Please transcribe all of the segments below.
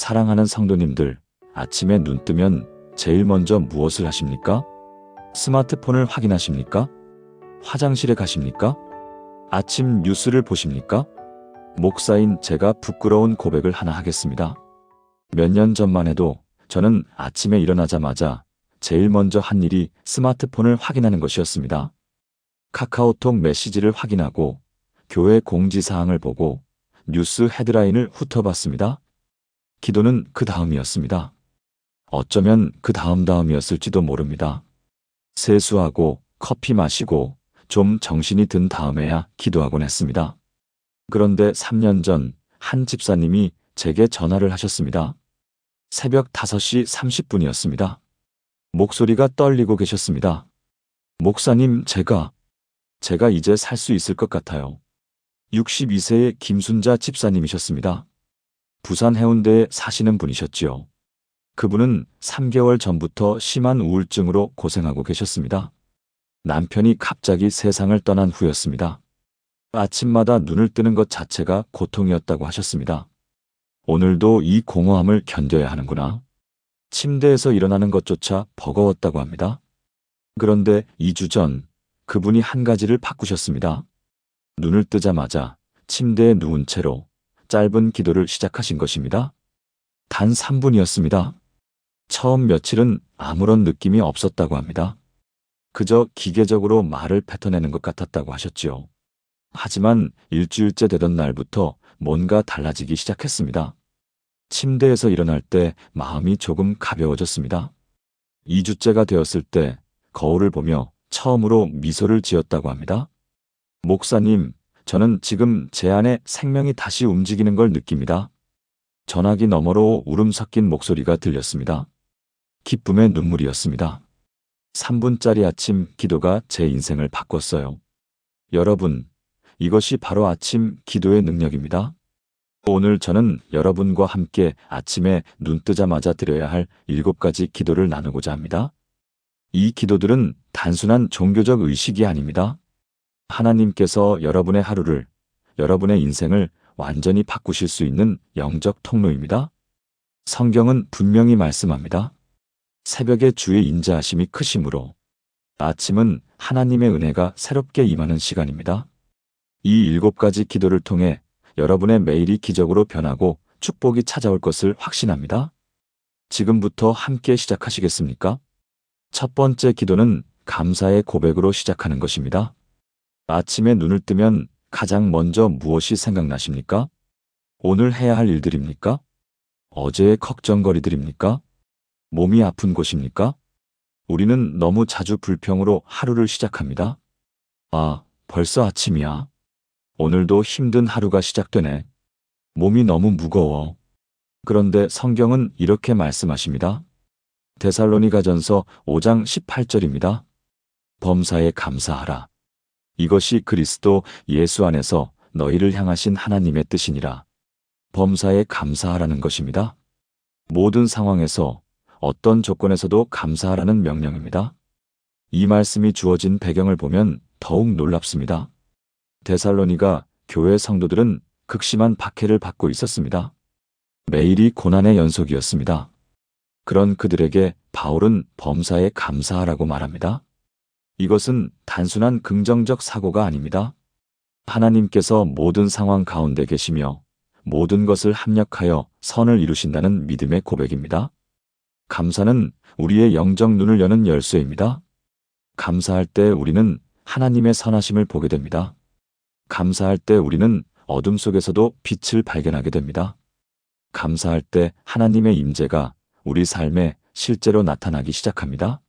사랑하는 성도님들, 아침에 눈 뜨면 제일 먼저 무엇을 하십니까? 스마트폰을 확인하십니까? 화장실에 가십니까? 아침 뉴스를 보십니까? 목사인 제가 부끄러운 고백을 하나 하겠습니다. 몇 년 전만 해도 저는 아침에 일어나자마자 제일 먼저 한 일이 스마트폰을 확인하는 것이었습니다. 카카오톡 메시지를 확인하고 교회 공지사항을 보고 뉴스 헤드라인을 훑어봤습니다. 기도는 그 다음이었습니다. 어쩌면 그 다음이었을지도 모릅니다. 세수하고 커피 마시고 좀 정신이 든 다음에야 기도하곤 했습니다. 그런데 3년 전 한 집사님이 제게 전화를 하셨습니다. 새벽 5시 30분이었습니다. 목소리가 떨리고 계셨습니다. 목사님, 제가 이제 살 수 있을 것 같아요. 62세의 김순자 집사님이셨습니다. 부산 해운대에 사시는 분이셨지요. 그분은 3개월 전부터 심한 우울증으로 고생하고 계셨습니다. 남편이 갑자기 세상을 떠난 후였습니다. 아침마다 눈을 뜨는 것 자체가 고통이었다고 하셨습니다. 오늘도 이 공허함을 견뎌야 하는구나. 침대에서 일어나는 것조차 버거웠다고 합니다. 그런데 2주 전 그분이 한 가지를 바꾸셨습니다. 눈을 뜨자마자 침대에 누운 채로 짧은 기도를 시작하신 것입니다. 단 3분이었습니다. 처음 며칠은 아무런 느낌이 없었다고 합니다. 그저 기계적으로 말을 뱉어내는 것 같았다고 하셨지요. 하지만 일주일째 되던 날부터 뭔가 달라지기 시작했습니다. 침대에서 일어날 때 마음이 조금 가벼워졌습니다. 2주째가 되었을 때 거울을 보며 처음으로 미소를 지었다고 합니다. 목사님, 저는 지금 제 안에 생명이 다시 움직이는 걸 느낍니다. 전화기 너머로 울음 섞인 목소리가 들렸습니다. 기쁨의 눈물이었습니다. 3분짜리 아침 기도가 제 인생을 바꿨어요. 여러분, 이것이 바로 아침 기도의 능력입니다. 오늘 저는 여러분과 함께 아침에 눈 뜨자마자 드려야 할 7가지 기도를 나누고자 합니다. 이 기도들은 단순한 종교적 의식이 아닙니다. 하나님께서 여러분의 하루를, 여러분의 인생을 완전히 바꾸실 수 있는 영적 통로입니다. 성경은 분명히 말씀합니다. 새벽에 주의 인자하심이 크심으로 아침은 하나님의 은혜가 새롭게 임하는 시간입니다. 이 7가지 기도를 통해 여러분의 매일이 기적으로 변하고 축복이 찾아올 것을 확신합니다. 지금부터 함께 시작하시겠습니까? 첫 번째 기도는 감사의 고백으로 시작하는 것입니다. 아침에 눈을 뜨면 가장 먼저 무엇이 생각나십니까? 오늘 해야 할 일들입니까? 어제의 걱정거리들입니까? 몸이 아픈 곳입니까? 우리는 너무 자주 불평으로 하루를 시작합니다. 아, 벌써 아침이야. 오늘도 힘든 하루가 시작되네. 몸이 너무 무거워. 그런데 성경은 이렇게 말씀하십니다. 데살로니가전서 5장 18절입니다. 범사에 감사하라. 이것이 그리스도 예수 안에서 너희를 향하신 하나님의 뜻이니라. 범사에 감사하라는 것입니다. 모든 상황에서 어떤 조건에서도 감사하라는 명령입니다. 이 말씀이 주어진 배경을 보면 더욱 놀랍습니다. 데살로니가 교회 성도들은 극심한 박해를 받고 있었습니다. 매일이 고난의 연속이었습니다. 그런 그들에게 바울은 범사에 감사하라고 말합니다. 이것은 단순한 긍정적 사고가 아닙니다. 하나님께서 모든 상황 가운데 계시며 모든 것을 합력하여 선을 이루신다는 믿음의 고백입니다. 감사는 우리의 영적 눈을 여는 열쇠입니다. 감사할 때 우리는 하나님의 선하심을 보게 됩니다. 감사할 때 우리는 어둠 속에서도 빛을 발견하게 됩니다. 감사할 때 하나님의 임재가 우리 삶에 실제로 나타나기 시작합니다.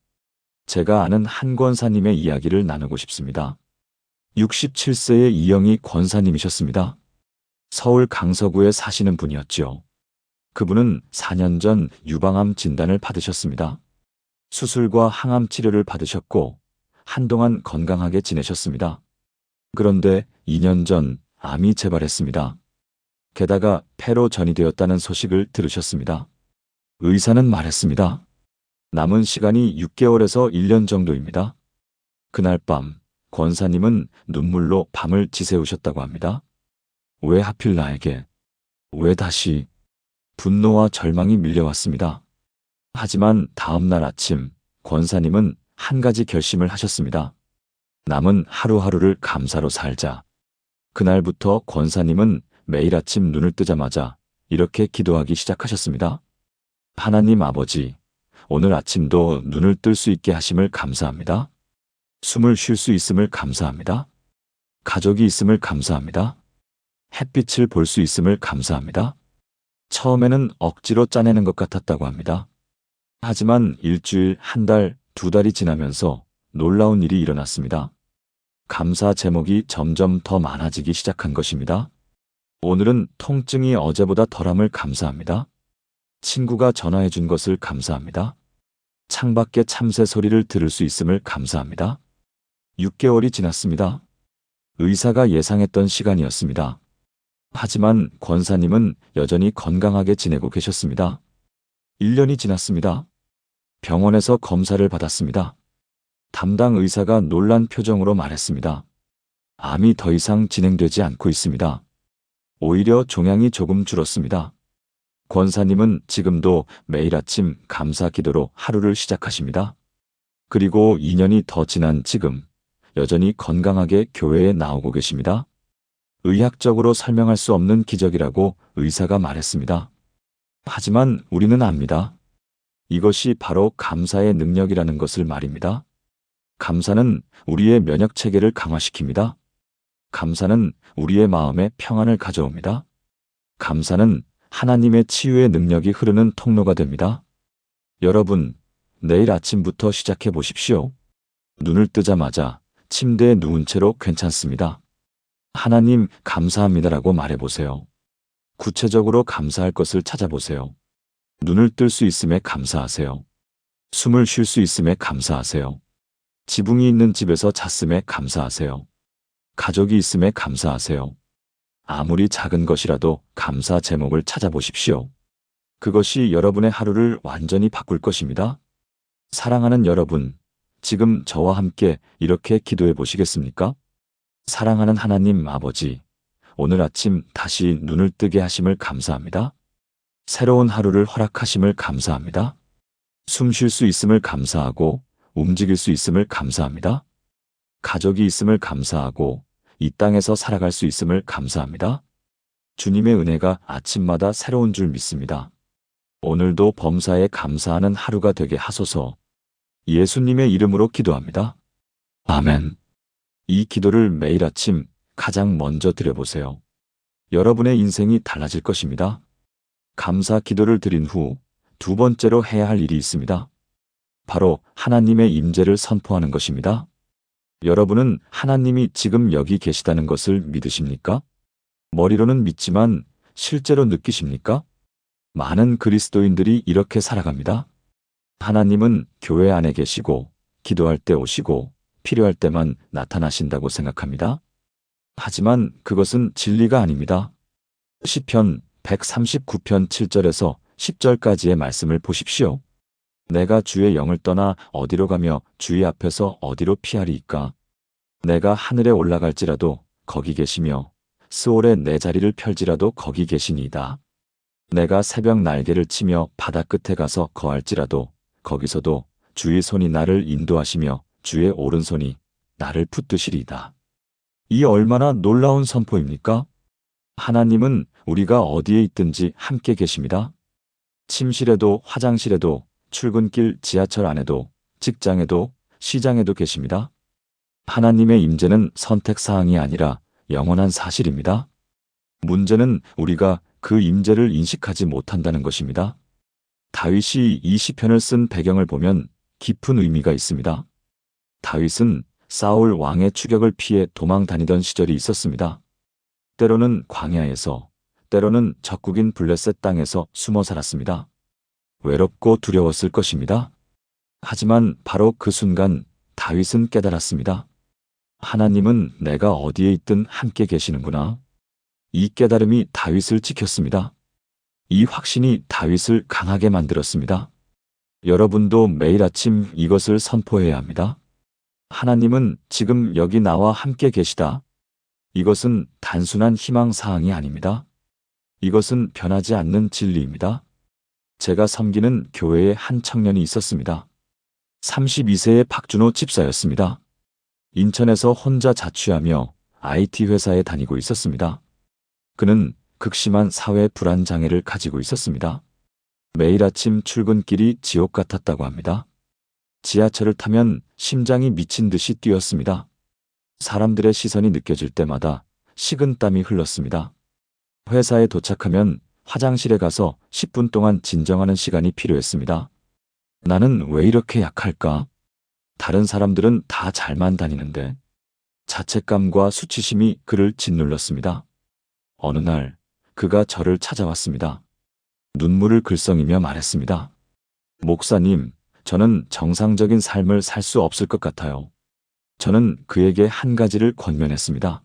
제가 아는 한 권사님의 이야기를 나누고 싶습니다. 67세의 이영희 권사님이셨습니다. 서울 강서구에 사시는 분이었죠. 그분은 4년 전 유방암 진단을 받으셨습니다. 수술과 항암 치료를 받으셨고 한동안 건강하게 지내셨습니다. 그런데 2년 전 암이 재발했습니다. 게다가 폐로 전이되었다는 소식을 들으셨습니다. 의사는 말했습니다. 남은 시간이 6개월에서 1년 정도입니다. 그날 밤 권사님은 눈물로 밤을 지새우셨다고 합니다. 왜 하필 나에게? 왜 다시? 분노와 절망이 밀려왔습니다. 하지만 다음 날 아침, 권사님은 한 가지 결심을 하셨습니다. 남은 하루하루를 감사로 살자. 그날부터 권사님은 매일 아침 눈을 뜨자마자 이렇게 기도하기 시작하셨습니다. 하나님 아버지, 오늘 아침도 눈을 뜰 수 있게 하심을 감사합니다. 숨을 쉴 수 있음을 감사합니다. 가족이 있음을 감사합니다. 햇빛을 볼 수 있음을 감사합니다. 처음에는 억지로 짜내는 것 같았다고 합니다. 하지만 일주일, 한 달, 두 달이 지나면서 놀라운 일이 일어났습니다. 감사 제목이 점점 더 많아지기 시작한 것입니다. 오늘은 통증이 어제보다 덜함을 감사합니다. 친구가 전화해 준 것을 감사합니다. 창밖의 참새 소리를 들을 수 있음을 감사합니다. 6개월이 지났습니다. 의사가 예상했던 시간이었습니다. 하지만 권사님은 여전히 건강하게 지내고 계셨습니다. 1년이 지났습니다. 병원에서 검사를 받았습니다. 담당 의사가 놀란 표정으로 말했습니다. 암이 더 이상 진행되지 않고 있습니다. 오히려 종양이 조금 줄었습니다. 권사님은 지금도 매일 아침 감사 기도로 하루를 시작하십니다. 그리고 2년이 더 지난 지금 여전히 건강하게 교회에 나오고 계십니다. 의학적으로 설명할 수 없는 기적이라고 의사가 말했습니다. 하지만 우리는 압니다. 이것이 바로 감사의 능력이라는 것을 말입니다. 감사는 우리의 면역 체계를 강화시킵니다. 감사는 우리의 마음에 평안을 가져옵니다. 감사는 하나님의 치유의 능력이 흐르는 통로가 됩니다. 여러분, 내일 아침부터 시작해 보십시오. 눈을 뜨자마자 침대에 누운 채로 괜찮습니다. 하나님 감사합니다라고 말해보세요. 구체적으로 감사할 것을 찾아보세요. 눈을 뜰 수 있음에 감사하세요. 숨을 쉴 수 있음에 감사하세요. 지붕이 있는 집에서 잤음에 감사하세요. 가족이 있음에 감사하세요. 아무리 작은 것이라도 감사 제목을 찾아보십시오. 그것이 여러분의 하루를 완전히 바꿀 것입니다. 사랑하는 여러분, 지금 저와 함께 이렇게 기도해 보시겠습니까? 사랑하는 하나님 아버지, 오늘 아침 다시 눈을 뜨게 하심을 감사합니다. 새로운 하루를 허락하심을 감사합니다. 숨 쉴 수 있음을 감사하고 움직일 수 있음을 감사합니다. 가족이 있음을 감사하고 이 땅에서 살아갈 수 있음을 감사합니다. 주님의 은혜가 아침마다 새로운 줄 믿습니다. 오늘도 범사에 감사하는 하루가 되게 하소서. 예수님의 이름으로 기도합니다. 아멘. 이 기도를 매일 아침 가장 먼저 드려보세요. 여러분의 인생이 달라질 것입니다. 감사 기도를 드린 후 두 번째로 해야 할 일이 있습니다. 바로 하나님의 임재를 선포하는 것입니다. 여러분은 하나님이 지금 여기 계시다는 것을 믿으십니까? 머리로는 믿지만 실제로 느끼십니까? 많은 그리스도인들이 이렇게 살아갑니다. 하나님은 교회 안에 계시고 기도할 때 오시고 필요할 때만 나타나신다고 생각합니다. 하지만 그것은 진리가 아닙니다. 시편 139편 7절에서 10절까지의 말씀을 보십시오. 내가 주의 영을 떠나 어디로 가며 주의 앞에서 어디로 피하리이까? 내가 하늘에 올라갈지라도 거기 계시며 스올에 내 자리를 펼지라도 거기 계시니이다. 내가 새벽 날개를 치며 바다 끝에 가서 거할지라도 거기서도 주의 손이 나를 인도하시며 주의 오른손이 나를 붙드시리이다. 이 얼마나 놀라운 선포입니까? 하나님은 우리가 어디에 있든지 함께 계십니다. 침실에도 화장실에도 출근길 지하철 안에도 직장에도 시장에도 계십니다. 하나님의 임재는 선택사항이 아니라 영원한 사실입니다. 문제는 우리가 그 임재를 인식하지 못한다는 것입니다. 다윗이 이 시편을 쓴 배경을 보면 깊은 의미가 있습니다. 다윗은 사울 왕의 추격을 피해 도망 다니던 시절이 있었습니다. 때로는 광야에서, 때로는 적국인 블레셋 땅에서 숨어 살았습니다. 외롭고 두려웠을 것입니다. 하지만 바로 그 순간 다윗은 깨달았습니다. 하나님은 내가 어디에 있든 함께 계시는구나. 이 깨달음이 다윗을 지켰습니다. 이 확신이 다윗을 강하게 만들었습니다. 여러분도 매일 아침 이것을 선포해야 합니다. 하나님은 지금 여기 나와 함께 계시다. 이것은 단순한 희망사항이 아닙니다. 이것은 변하지 않는 진리입니다. 제가 섬기는 교회에 한 청년이 있었습니다. 32세의 박준호 집사였습니다. 인천에서 혼자 자취하며 IT 회사에 다니고 있었습니다. 그는 극심한 사회 불안 장애를 가지고 있었습니다. 매일 아침 출근길이 지옥 같았다고 합니다. 지하철을 타면 심장이 미친 듯이 뛰었습니다. 사람들의 시선이 느껴질 때마다 식은땀이 흘렀습니다. 회사에 도착하면 화장실에 가서 10분 동안 진정하는 시간이 필요했습니다. 나는 왜 이렇게 약할까? 다른 사람들은 다 잘만 다니는데. 자책감과 수치심이 그를 짓눌렀습니다. 어느 날 그가 저를 찾아왔습니다. 눈물을 글썽이며 말했습니다. 목사님, 저는 정상적인 삶을 살 수 없을 것 같아요. 저는 그에게 한 가지를 권면했습니다.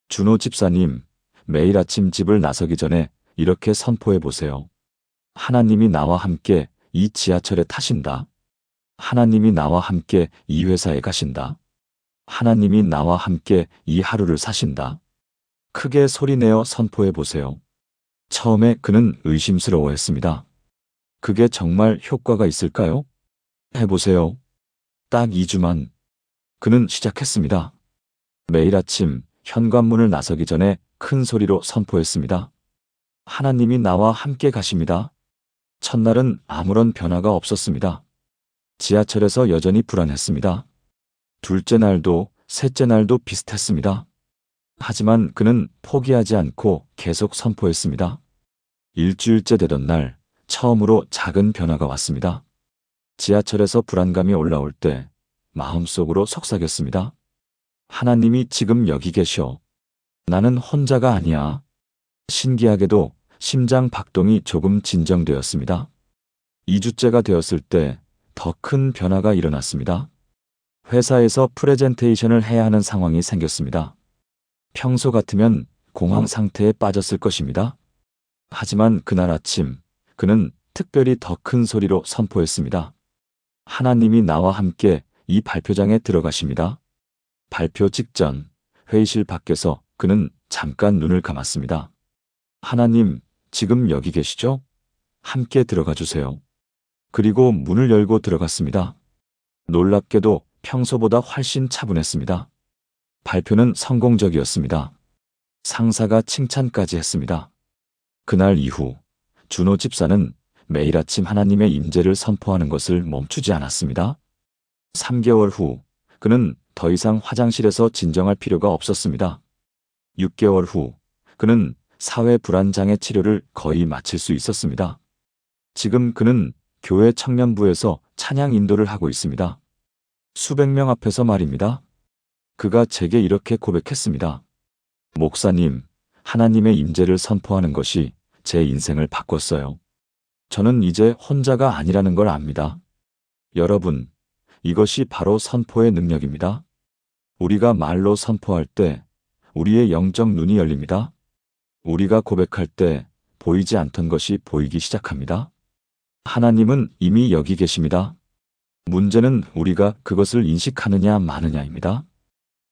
준호 집사님, 매일 아침 집을 나서기 전에 이렇게 선포해 보세요. 하나님이 나와 함께 이 지하철에 타신다. 하나님이 나와 함께 이 회사에 가신다. 하나님이 나와 함께 이 하루를 사신다. 크게 소리내어 선포해 보세요. 처음에 그는 의심스러워했습니다. 그게 정말 효과가 있을까요? 해보세요. 딱 2주만. 그는 시작했습니다. 매일 아침 현관문을 나서기 전에 큰 소리로 선포했습니다. 하나님이 나와 함께 가십니다. 첫날은 아무런 변화가 없었습니다. 지하철에서 여전히 불안했습니다. 둘째 날도 셋째 날도 비슷했습니다. 하지만 그는 포기하지 않고 계속 선포했습니다. 일주일째 되던 날 처음으로 작은 변화가 왔습니다. 지하철에서 불안감이 올라올 때 마음속으로 속삭였습니다. 하나님이 지금 여기 계셔. 나는 혼자가 아니야. 신기하게도 심장 박동이 조금 진정되었습니다. 2주째가 되었을 때 더 큰 변화가 일어났습니다. 회사에서 프레젠테이션을 해야 하는 상황이 생겼습니다. 평소 같으면 공황 상태에 빠졌을 것입니다. 하지만 그날 아침 그는 특별히 더 큰 소리로 선포했습니다. 하나님이 나와 함께 이 발표장에 들어가십니다. 발표 직전 회의실 밖에서 그는 잠깐 눈을 감았습니다. 하나님, 지금 여기 계시죠? 함께 들어가 주세요. 그리고 문을 열고 들어갔습니다. 놀랍게도 평소보다 훨씬 차분했습니다. 발표는 성공적이었습니다. 상사가 칭찬까지 했습니다. 그날 이후 준호 집사는 매일 아침 하나님의 임재를 선포하는 것을 멈추지 않았습니다. 3개월 후 그는 더 이상 화장실에서 진정할 필요가 없었습니다. 6개월 후 그는 사회 불안장애 치료를 거의 마칠 수 있었습니다. 지금 그는 교회 청년부에서 찬양 인도를 하고 있습니다. 수백 명 앞에서 말입니다. 그가 제게 이렇게 고백했습니다. 목사님, 하나님의 임재를 선포하는 것이 제 인생을 바꿨어요. 저는 이제 혼자가 아니라는 걸 압니다. 여러분, 이것이 바로 선포의 능력입니다. 우리가 말로 선포할 때 우리의 영적 눈이 열립니다. 우리가 고백할 때 보이지 않던 것이 보이기 시작합니다. 하나님은 이미 여기 계십니다. 문제는 우리가 그것을 인식하느냐 마느냐입니다.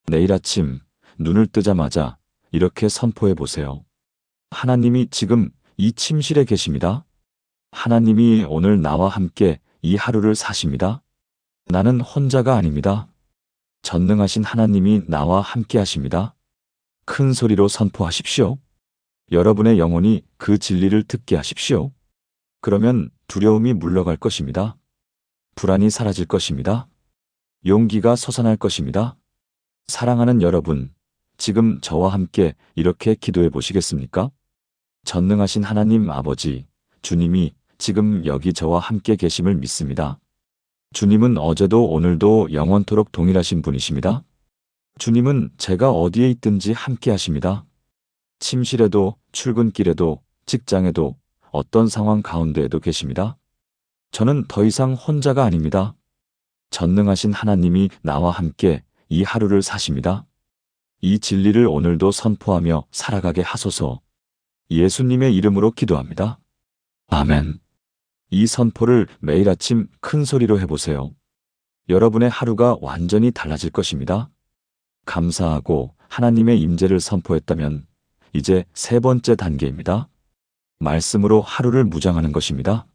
내일 아침 눈을 뜨자마자 이렇게 선포해 보세요. 하나님이 지금 이 침실에 계십니다. 하나님이 오늘 나와 함께 이 하루를 사십니다. 나는 혼자가 아닙니다. 전능하신 하나님이 나와 함께 하십니다. 큰 소리로 선포하십시오. 여러분의 영혼이 그 진리를 듣게 하십시오. 그러면 두려움이 물러갈 것입니다. 불안이 사라질 것입니다. 용기가 솟아날 것입니다. 사랑하는 여러분, 지금 저와 함께 이렇게 기도해 보시겠습니까? 전능하신 하나님 아버지, 주님이 지금 여기 저와 함께 계심을 믿습니다. 주님은 어제도 오늘도 영원토록 동일하신 분이십니다. 주님은 제가 어디에 있든지 함께 하십니다. 침실에도, 출근길에도, 직장에도, 어떤 상황 가운데에도 계십니다. 저는 더 이상 혼자가 아닙니다. 전능하신 하나님이 나와 함께 이 하루를 사십니다. 이 진리를 오늘도 선포하며 살아가게 하소서. 예수님의 이름으로 기도합니다. 아멘. 이 선포를 매일 아침 큰 소리로 해보세요. 여러분의 하루가 완전히 달라질 것입니다. 감사하고 하나님의 임재를 선포했다면 이제 세 번째 단계입니다. 말씀으로 하루를 무장하는 것입니다.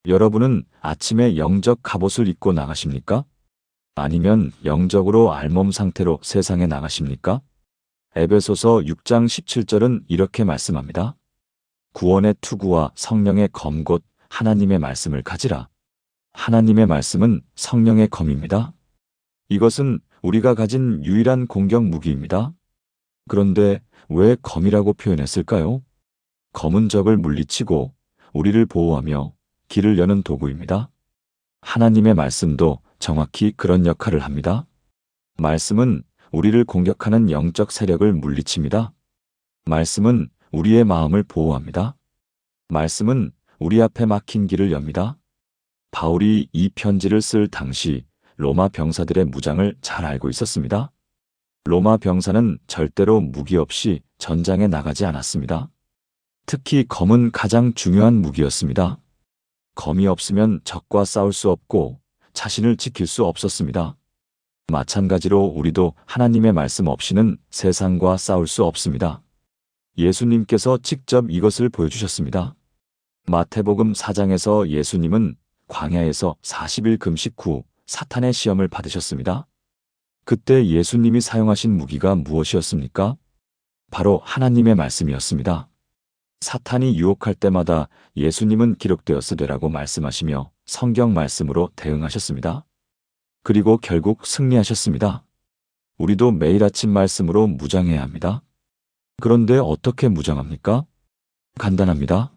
여러분은 아침에 영적 갑옷을 입고 나가십니까? 아니면 영적으로 알몸 상태로 세상에 나가십니까? 에베소서 6장 17절은 이렇게 말씀합니다. 구원의 투구와 성령의 검 곧 하나님의 말씀을 가지라. 하나님의 말씀은 성령의 검입니다. 이것은 우리가 가진 유일한 공격 무기입니다. 그런데 왜 검이라고 표현했을까요? 검은 적을 물리치고 우리를 보호하며 길을 여는 도구입니다. 하나님의 말씀도 정확히 그런 역할을 합니다. 말씀은 우리를 공격하는 영적 세력을 물리칩니다. 말씀은 우리의 마음을 보호합니다. 말씀은 우리 앞에 막힌 길을 엽니다. 바울이 이 편지를 쓸 당시 로마 병사들의 무장을 잘 알고 있었습니다. 로마 병사는 절대로 무기 없이 전장에 나가지 않았습니다. 특히 검은 가장 중요한 무기였습니다. 검이 없으면 적과 싸울 수 없고 자신을 지킬 수 없었습니다. 마찬가지로 우리도 하나님의 말씀 없이는 세상과 싸울 수 없습니다. 예수님께서 직접 이것을 보여주셨습니다. 마태복음 4장에서 예수님은 광야에서 40일 금식 후 사탄의 시험을 받으셨습니다. 그때 예수님이 사용하신 무기가 무엇이었습니까? 바로 하나님의 말씀이었습니다. 사탄이 유혹할 때마다 예수님은 기록되었으되라고 말씀하시며 성경 말씀으로 대응하셨습니다. 그리고 결국 승리하셨습니다. 우리도 매일 아침 말씀으로 무장해야 합니다. 그런데 어떻게 무장합니까? 간단합니다.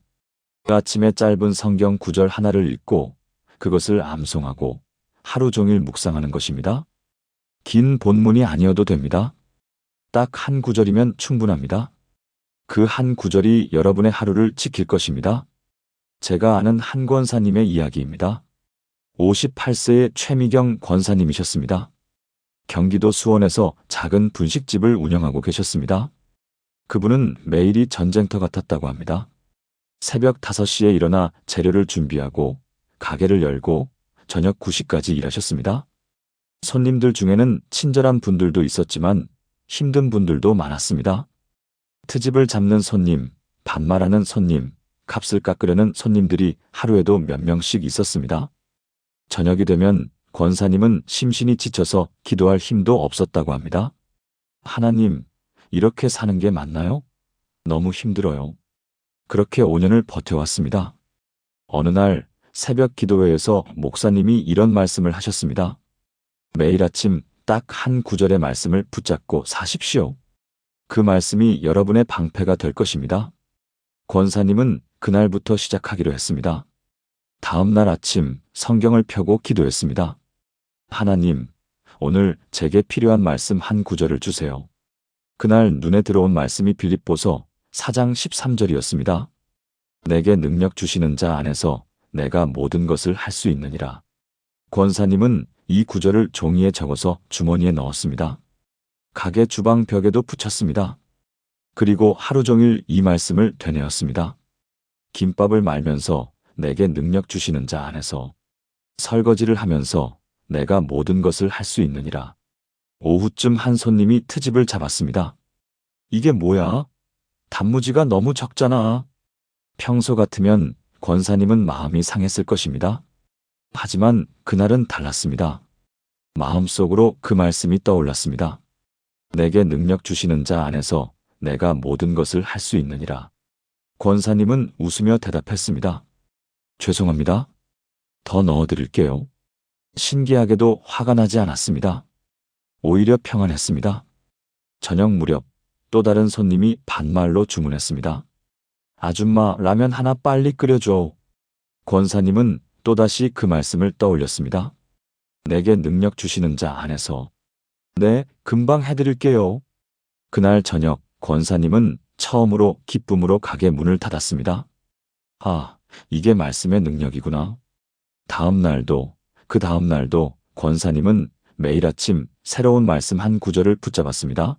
아침에 짧은 성경 구절 하나를 읽고 그것을 암송하고 하루 종일 묵상하는 것입니다. 긴 본문이 아니어도 됩니다. 딱 한 구절이면 충분합니다. 그 한 구절이 여러분의 하루를 지킬 것입니다. 제가 아는 한 권사님의 이야기입니다. 58세의 최미경 권사님이셨습니다. 경기도 수원에서 작은 분식집을 운영하고 계셨습니다. 그분은 매일이 전쟁터 같았다고 합니다. 새벽 5시에 일어나 재료를 준비하고 가게를 열고 저녁 9시까지 일하셨습니다. 손님들 중에는 친절한 분들도 있었지만 힘든 분들도 많았습니다. 트집을 잡는 손님, 반말하는 손님, 값을 깎으려는 손님들이 하루에도 몇 명씩 있었습니다. 저녁이 되면 권사님은 심신이 지쳐서 기도할 힘도 없었다고 합니다. 하나님, 이렇게 사는 게 맞나요? 너무 힘들어요. 그렇게 5년을 버텨왔습니다. 어느 날 새벽 기도회에서 목사님이 이런 말씀을 하셨습니다. 매일 아침 딱 한 구절의 말씀을 붙잡고 사십시오. 그 말씀이 여러분의 방패가 될 것입니다. 권사님은 그날부터 시작하기로 했습니다. 다음 날 아침 성경을 펴고 기도했습니다. 하나님, 오늘 제게 필요한 말씀 한 구절을 주세요. 그날 눈에 들어온 말씀이 빌립보서 4장 13절이었습니다. 내게 능력 주시는 자 안에서 내가 모든 것을 할 수 있느니라. 권사님은 이 구절을 종이에 적어서 주머니에 넣었습니다. 가게 주방 벽에도 붙였습니다. 그리고 하루 종일 이 말씀을 되뇌었습니다. 김밥을 말면서 내게 능력 주시는 자 안에서, 설거지를 하면서 내가 모든 것을 할 수 있느니라. 오후쯤 한 손님이 트집을 잡았습니다. 이게 뭐야? 단무지가 너무 적잖아. 평소 같으면 권사님은 마음이 상했을 것입니다. 하지만 그날은 달랐습니다. 마음속으로 그 말씀이 떠올랐습니다. 내게 능력 주시는 자 안에서 내가 모든 것을 할 수 있느니라. 권사님은 웃으며 대답했습니다. 죄송합니다. 더 넣어드릴게요. 신기하게도 화가 나지 않았습니다. 오히려 평안했습니다. 저녁 무렵 또 다른 손님이 반말로 주문했습니다. 아줌마, 라면 하나 빨리 끓여줘. 권사님은 또다시 그 말씀을 떠올렸습니다. 내게 능력 주시는 자 안에서. 네, 금방 해드릴게요. 그날 저녁 권사님은 처음으로 기쁨으로 가게 문을 닫았습니다. 아, 이게 말씀의 능력이구나. 다음 날도, 그 다음 날도 권사님은 매일 아침 새로운 말씀 한 구절을 붙잡았습니다.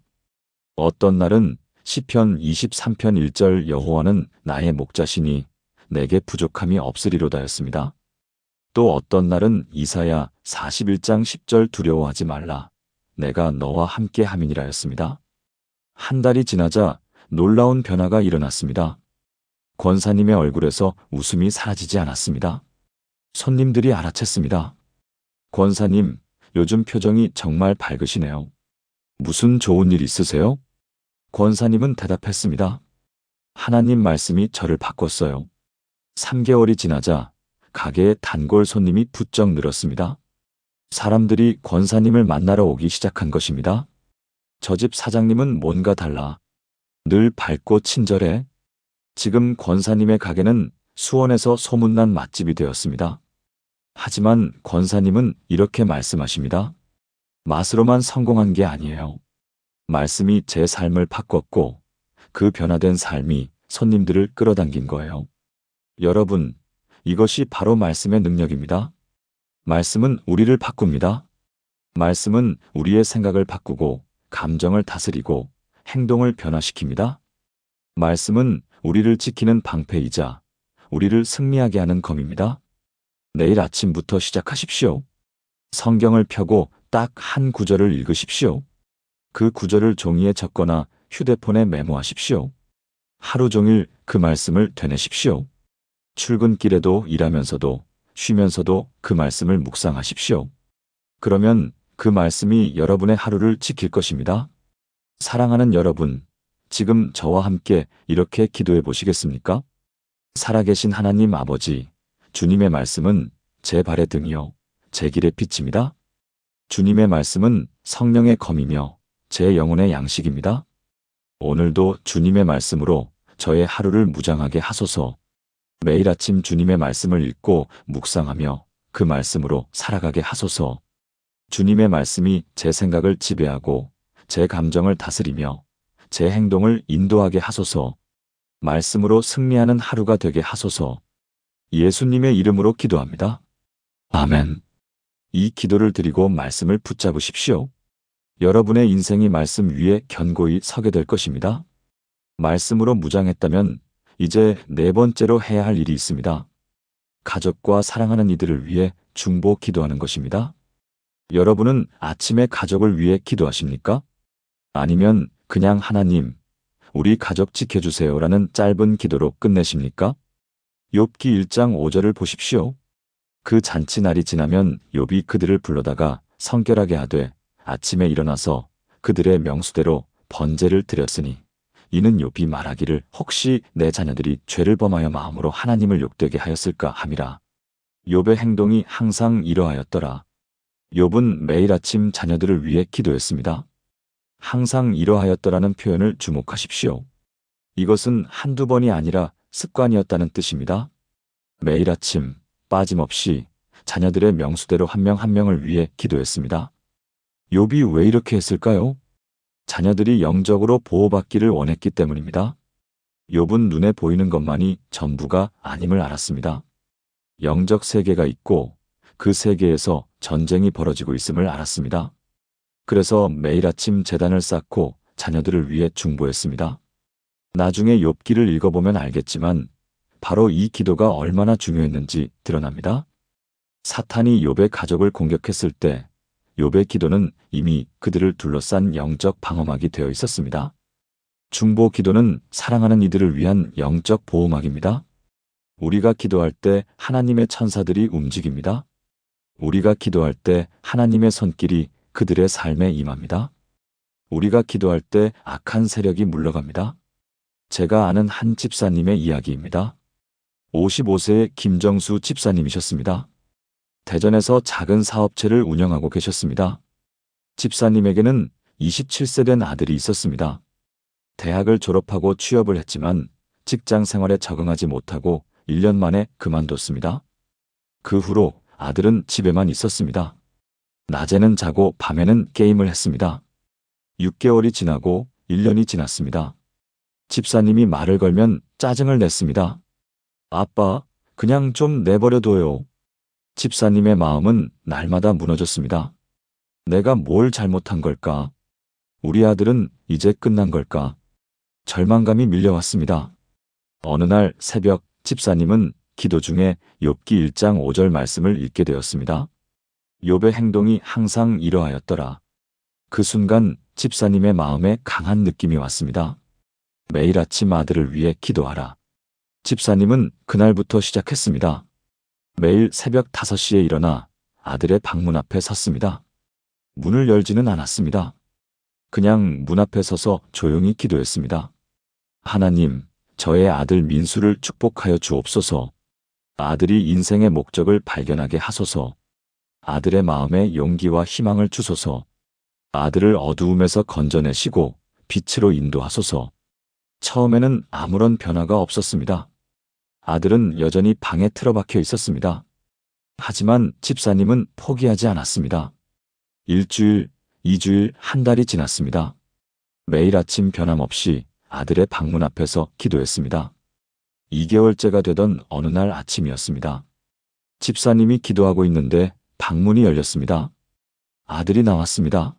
어떤 날은 시편 23편 1절 여호와는 나의 목자시니 내게 부족함이 없으리로다였습니다. 또 어떤 날은 이사야 41장 10절 두려워하지 말라. 내가 너와 함께 함이니라였습니다. 한 달이 지나자 놀라운 변화가 일어났습니다. 권사님의 얼굴에서 웃음이 사라지지 않았습니다. 손님들이 알아챘습니다. 권사님, 요즘 표정이 정말 밝으시네요. 무슨 좋은 일 있으세요? 권사님은 대답했습니다. 하나님 말씀이 저를 바꿨어요. 3개월이 지나자 가게에 단골 손님이 부쩍 늘었습니다. 사람들이 권사님을 만나러 오기 시작한 것입니다. 저 집 사장님은 뭔가 달라. 늘 밝고 친절해. 지금 권사님의 가게는 수원에서 소문난 맛집이 되었습니다. 하지만 권사님은 이렇게 말씀하십니다. 맛으로만 성공한 게 아니에요. 말씀이 제 삶을 바꿨고 그 변화된 삶이 손님들을 끌어당긴 거예요. 여러분, 이것이 바로 말씀의 능력입니다. 말씀은 우리를 바꿉니다. 말씀은 우리의 생각을 바꾸고 감정을 다스리고 행동을 변화시킵니다. 말씀은 우리를 지키는 방패이자 우리를 승리하게 하는 검입니다. 내일 아침부터 시작하십시오. 성경을 펴고 딱 한 구절을 읽으십시오. 그 구절을 종이에 적거나 휴대폰에 메모하십시오. 하루 종일 그 말씀을 되뇌십시오. 출근길에도 일하면서도 쉬면서도 그 말씀을 묵상하십시오. 그러면 그 말씀이 여러분의 하루를 지킬 것입니다. 사랑하는 여러분, 지금 저와 함께 이렇게 기도해 보시겠습니까? 살아계신 하나님 아버지, 주님의 말씀은 제 발의 등이요, 제 길의 빛입니다. 주님의 말씀은 성령의 검이며 제 영혼의 양식입니다. 오늘도 주님의 말씀으로 저의 하루를 무장하게 하소서. 매일 아침 주님의 말씀을 읽고 묵상하며 그 말씀으로 살아가게 하소서. 주님의 말씀이 제 생각을 지배하고 제 감정을 다스리며 제 행동을 인도하게 하소서. 말씀으로 승리하는 하루가 되게 하소서. 예수님의 이름으로 기도합니다. 아멘. 이 기도를 드리고 말씀을 붙잡으십시오. 여러분의 인생이 말씀 위에 견고히 서게 될 것입니다. 말씀으로 무장했다면 이제 네 번째로 해야 할 일이 있습니다. 가족과 사랑하는 이들을 위해 중보 기도하는 것입니다. 여러분은 아침에 가족을 위해 기도하십니까? 아니면 그냥 하나님, 우리 가족 지켜주세요라는 짧은 기도로 끝내십니까? 욥기 1장 5절을 보십시오. 그 잔치날이 지나면 욥이 그들을 불러다가 성결하게 하되 아침에 일어나서 그들의 명수대로 번제를 드렸으니 이는 욥이 말하기를 혹시 내 자녀들이 죄를 범하여 마음으로 하나님을 욕되게 하였을까 함이라. 욥의 행동이 항상 이러하였더라. 욥은 매일 아침 자녀들을 위해 기도했습니다. 항상 이러하였더라는 표현을 주목하십시오. 이것은 한두 번이 아니라 습관이었다는 뜻입니다. 매일 아침 빠짐없이 자녀들의 명수대로 한 명 한 명을 위해 기도했습니다. 욥이 왜 이렇게 했을까요? 자녀들이 영적으로 보호받기를 원했기 때문입니다. 욥은 눈에 보이는 것만이 전부가 아님을 알았습니다. 영적 세계가 있고 그 세계에서 전쟁이 벌어지고 있음을 알았습니다. 그래서 매일 아침 제단을 쌓고 자녀들을 위해 중보했습니다. 나중에 욥기를 읽어보면 알겠지만 바로 이 기도가 얼마나 중요했는지 드러납니다. 사탄이 욥의 가족을 공격했을 때 욥의 기도는 이미 그들을 둘러싼 영적 방어막이 되어 있었습니다. 중보 기도는 사랑하는 이들을 위한 영적 보호막입니다. 우리가 기도할 때 하나님의 천사들이 움직입니다. 우리가 기도할 때 하나님의 손길이 그들의 삶에 임합니다. 우리가 기도할 때 악한 세력이 물러갑니다. 제가 아는 한 집사님의 이야기입니다. 55세의 김정수 집사님이셨습니다. 대전에서 작은 사업체를 운영하고 계셨습니다. 집사님에게는 27세 된 아들이 있었습니다. 대학을 졸업하고 취업을 했지만 직장 생활에 적응하지 못하고 1년 만에 그만뒀습니다. 그 후로 아들은 집에만 있었습니다. 낮에는 자고 밤에는 게임을 했습니다. 6개월이 지나고 1년이 지났습니다. 집사님이 말을 걸면 짜증을 냈습니다. 아빠, 그냥 좀 내버려둬요. 집사님의 마음은 날마다 무너졌습니다. 내가 뭘 잘못한 걸까? 우리 아들은 이제 끝난 걸까? 절망감이 밀려왔습니다. 어느 날 새벽 집사님은 기도 중에 욥기 1장 5절 말씀을 읽게 되었습니다. 욥의 행동이 항상 이러하였더라. 그 순간 집사님의 마음에 강한 느낌이 왔습니다. 매일 아침 아들을 위해 기도하라. 집사님은 그날부터 시작했습니다. 매일 새벽 5시에 일어나 아들의 방문 앞에 섰습니다. 문을 열지는 않았습니다. 그냥 문 앞에 서서 조용히 기도했습니다. 하나님, 저의 아들 민수를 축복하여 주옵소서. 아들이 인생의 목적을 발견하게 하소서. 아들의 마음에 용기와 희망을 주소서. 아들을 어두움에서 건져내시고 빛으로 인도하소서. 처음에는 아무런 변화가 없었습니다. 아들은 여전히 방에 틀어박혀 있었습니다. 하지만 집사님은 포기하지 않았습니다. 1주일, 2주일, 한 달이 지났습니다. 매일 아침 변함없이 아들의 방문 앞에서 기도했습니다. 2개월째가 되던 어느 날 아침이었습니다. 집사님이 기도하고 있는데 방문이 열렸습니다. 아들이 나왔습니다.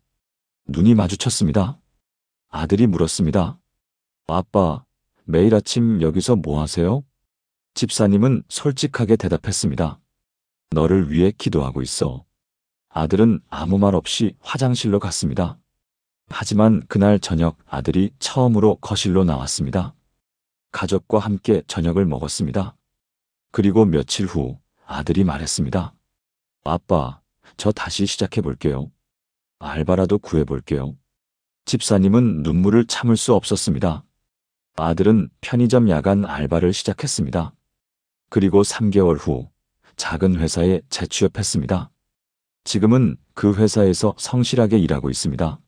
눈이 마주쳤습니다. 아들이 물었습니다. 아빠, 매일 아침 여기서 뭐 하세요? 집사님은 솔직하게 대답했습니다. 너를 위해 기도하고 있어. 아들은 아무 말 없이 화장실로 갔습니다. 하지만 그날 저녁 아들이 처음으로 거실로 나왔습니다. 가족과 함께 저녁을 먹었습니다. 그리고 며칠 후 아들이 말했습니다. 아빠, 저 다시 시작해 볼게요. 알바라도 구해 볼게요. 집사님은 눈물을 참을 수 없었습니다. 아들은 편의점 야간 알바를 시작했습니다. 그리고 3개월 후 작은 회사에 재취업했습니다. 지금은 그 회사에서 성실하게 일하고 있습니다.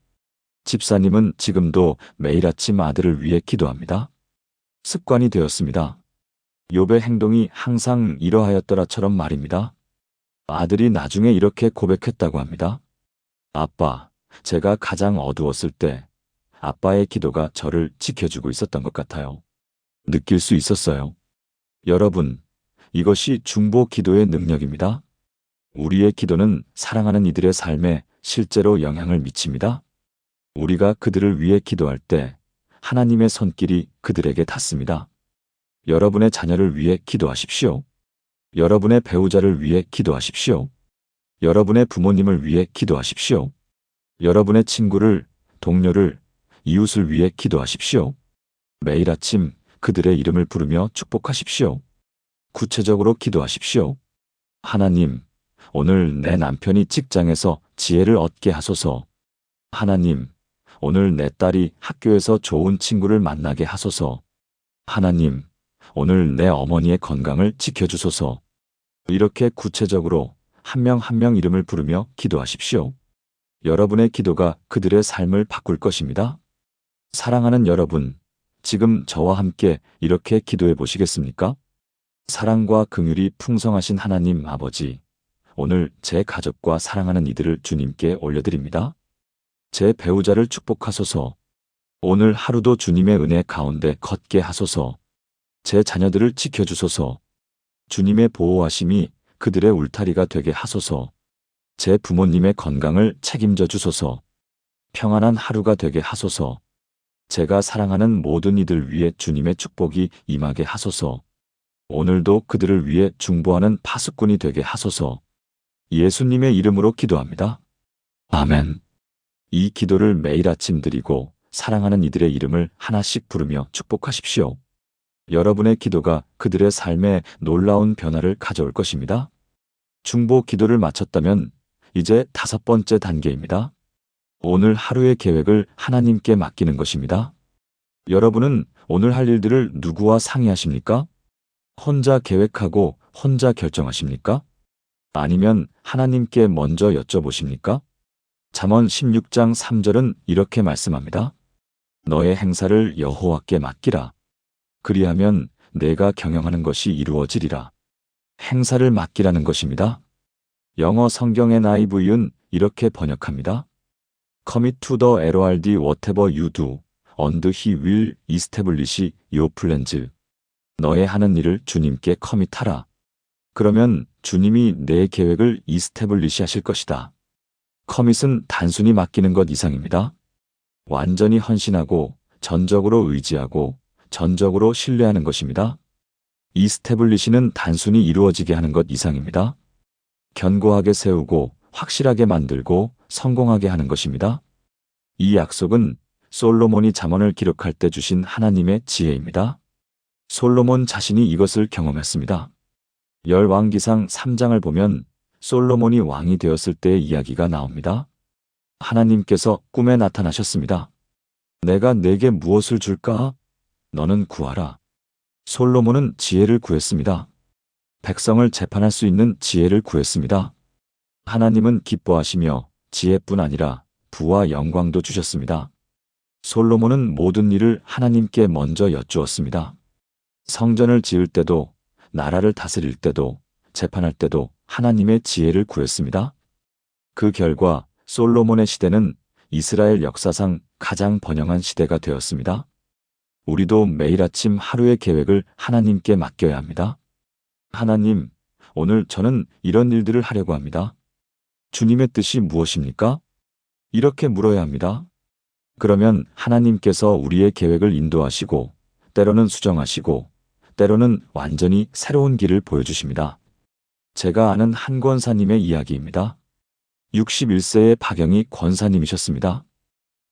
집사님은 지금도 매일 아침 아들을 위해 기도합니다. 습관이 되었습니다. 욥의 행동이 항상 이러하였더라처럼 말입니다. 아들이 나중에 이렇게 고백했다고 합니다. 아빠, 제가 가장 어두웠을 때 아빠의 기도가 저를 지켜주고 있었던 것 같아요. 느낄 수 있었어요. 여러분, 이것이 중보 기도의 능력입니다. 우리의 기도는 사랑하는 이들의 삶에 실제로 영향을 미칩니다. 우리가 그들을 위해 기도할 때 하나님의 손길이 그들에게 닿습니다. 여러분의 자녀를 위해 기도하십시오. 여러분의 배우자를 위해 기도하십시오. 여러분의 부모님을 위해 기도하십시오. 여러분의 친구를, 동료를, 이웃을 위해 기도하십시오. 매일 아침 그들의 이름을 부르며 축복하십시오. 구체적으로 기도하십시오. 하나님, 오늘 내 남편이 직장에서 지혜를 얻게 하소서. 하나님, 오늘 내 딸이 학교에서 좋은 친구를 만나게 하소서. 하나님, 오늘 내 어머니의 건강을 지켜주소서. 이렇게 구체적으로 한 명 한 명 이름을 부르며 기도하십시오. 여러분의 기도가 그들의 삶을 바꿀 것입니다. 사랑하는 여러분, 지금 저와 함께 이렇게 기도해 보시겠습니까? 사랑과 긍휼이 풍성하신 하나님 아버지, 오늘 제 가족과 사랑하는 이들을 주님께 올려드립니다. 제 배우자를 축복하소서. 오늘 하루도 주님의 은혜 가운데 걷게 하소서. 제 자녀들을 지켜주소서. 주님의 보호하심이 그들의 울타리가 되게 하소서. 제 부모님의 건강을 책임져 주소서. 평안한 하루가 되게 하소서. 제가 사랑하는 모든 이들 위해 주님의 축복이 임하게 하소서. 오늘도 그들을 위해 중보하는 파수꾼이 되게 하소서. 예수님의 이름으로 기도합니다. 아멘. 이 기도를 매일 아침 드리고 사랑하는 이들의 이름을 하나씩 부르며 축복하십시오. 여러분의 기도가 그들의 삶에 놀라운 변화를 가져올 것입니다. 중보 기도를 마쳤다면 이제 5번째 단계입니다. 오늘 하루의 계획을 하나님께 맡기는 것입니다. 여러분은 오늘 할 일들을 누구와 상의하십니까? 혼자 계획하고 혼자 결정하십니까? 아니면 하나님께 먼저 여쭤보십니까? 잠언 16장 3절은 이렇게 말씀합니다. 너의 행사를 여호와께 맡기라. 그리하면 내가 경영하는 것이 이루어지리라. 행사를 맡기라는 것입니다. 영어 성경 NIV는 이렇게 번역합니다. Commit to the Lord whatever you do, and he will establish your plans. 너의 하는 일을 주님께 커밋하라. 그러면 주님이 내 계획을 이스태블리시 하실 것이다. 커밋은 단순히 맡기는 것 이상입니다. 완전히 헌신하고 전적으로 의지하고 전적으로 신뢰하는 것입니다. 이스태블리시는 단순히 이루어지게 하는 것 이상입니다. 견고하게 세우고 확실하게 만들고 성공하게 하는 것입니다. 이 약속은 솔로몬이 잠언을 기록할 때 주신 하나님의 지혜입니다. 솔로몬 자신이 이것을 경험했습니다. 열왕기상 3장을 보면 솔로몬이 왕이 되었을 때의 이야기가 나옵니다. 하나님께서 꿈에 나타나셨습니다. 내가 네게 무엇을 줄까? 너는 구하라. 솔로몬은 지혜를 구했습니다. 백성을 재판할 수 있는 지혜를 구했습니다. 하나님은 기뻐하시며 지혜뿐 아니라 부와 영광도 주셨습니다. 솔로몬은 모든 일을 하나님께 먼저 여쭈었습니다. 성전을 지을 때도, 나라를 다스릴 때도, 재판할 때도 하나님의 지혜를 구했습니다. 그 결과 솔로몬의 시대는 이스라엘 역사상 가장 번영한 시대가 되었습니다. 우리도 매일 아침 하루의 계획을 하나님께 맡겨야 합니다. 하나님, 오늘 저는 이런 일들을 하려고 합니다. 주님의 뜻이 무엇입니까? 이렇게 물어야 합니다. 그러면 하나님께서 우리의 계획을 인도하시고, 때로는 수정하시고, 때로는 완전히 새로운 길을 보여주십니다. 제가 아는 한 권사님의 이야기입니다. 61세의 박영희 권사님이셨습니다.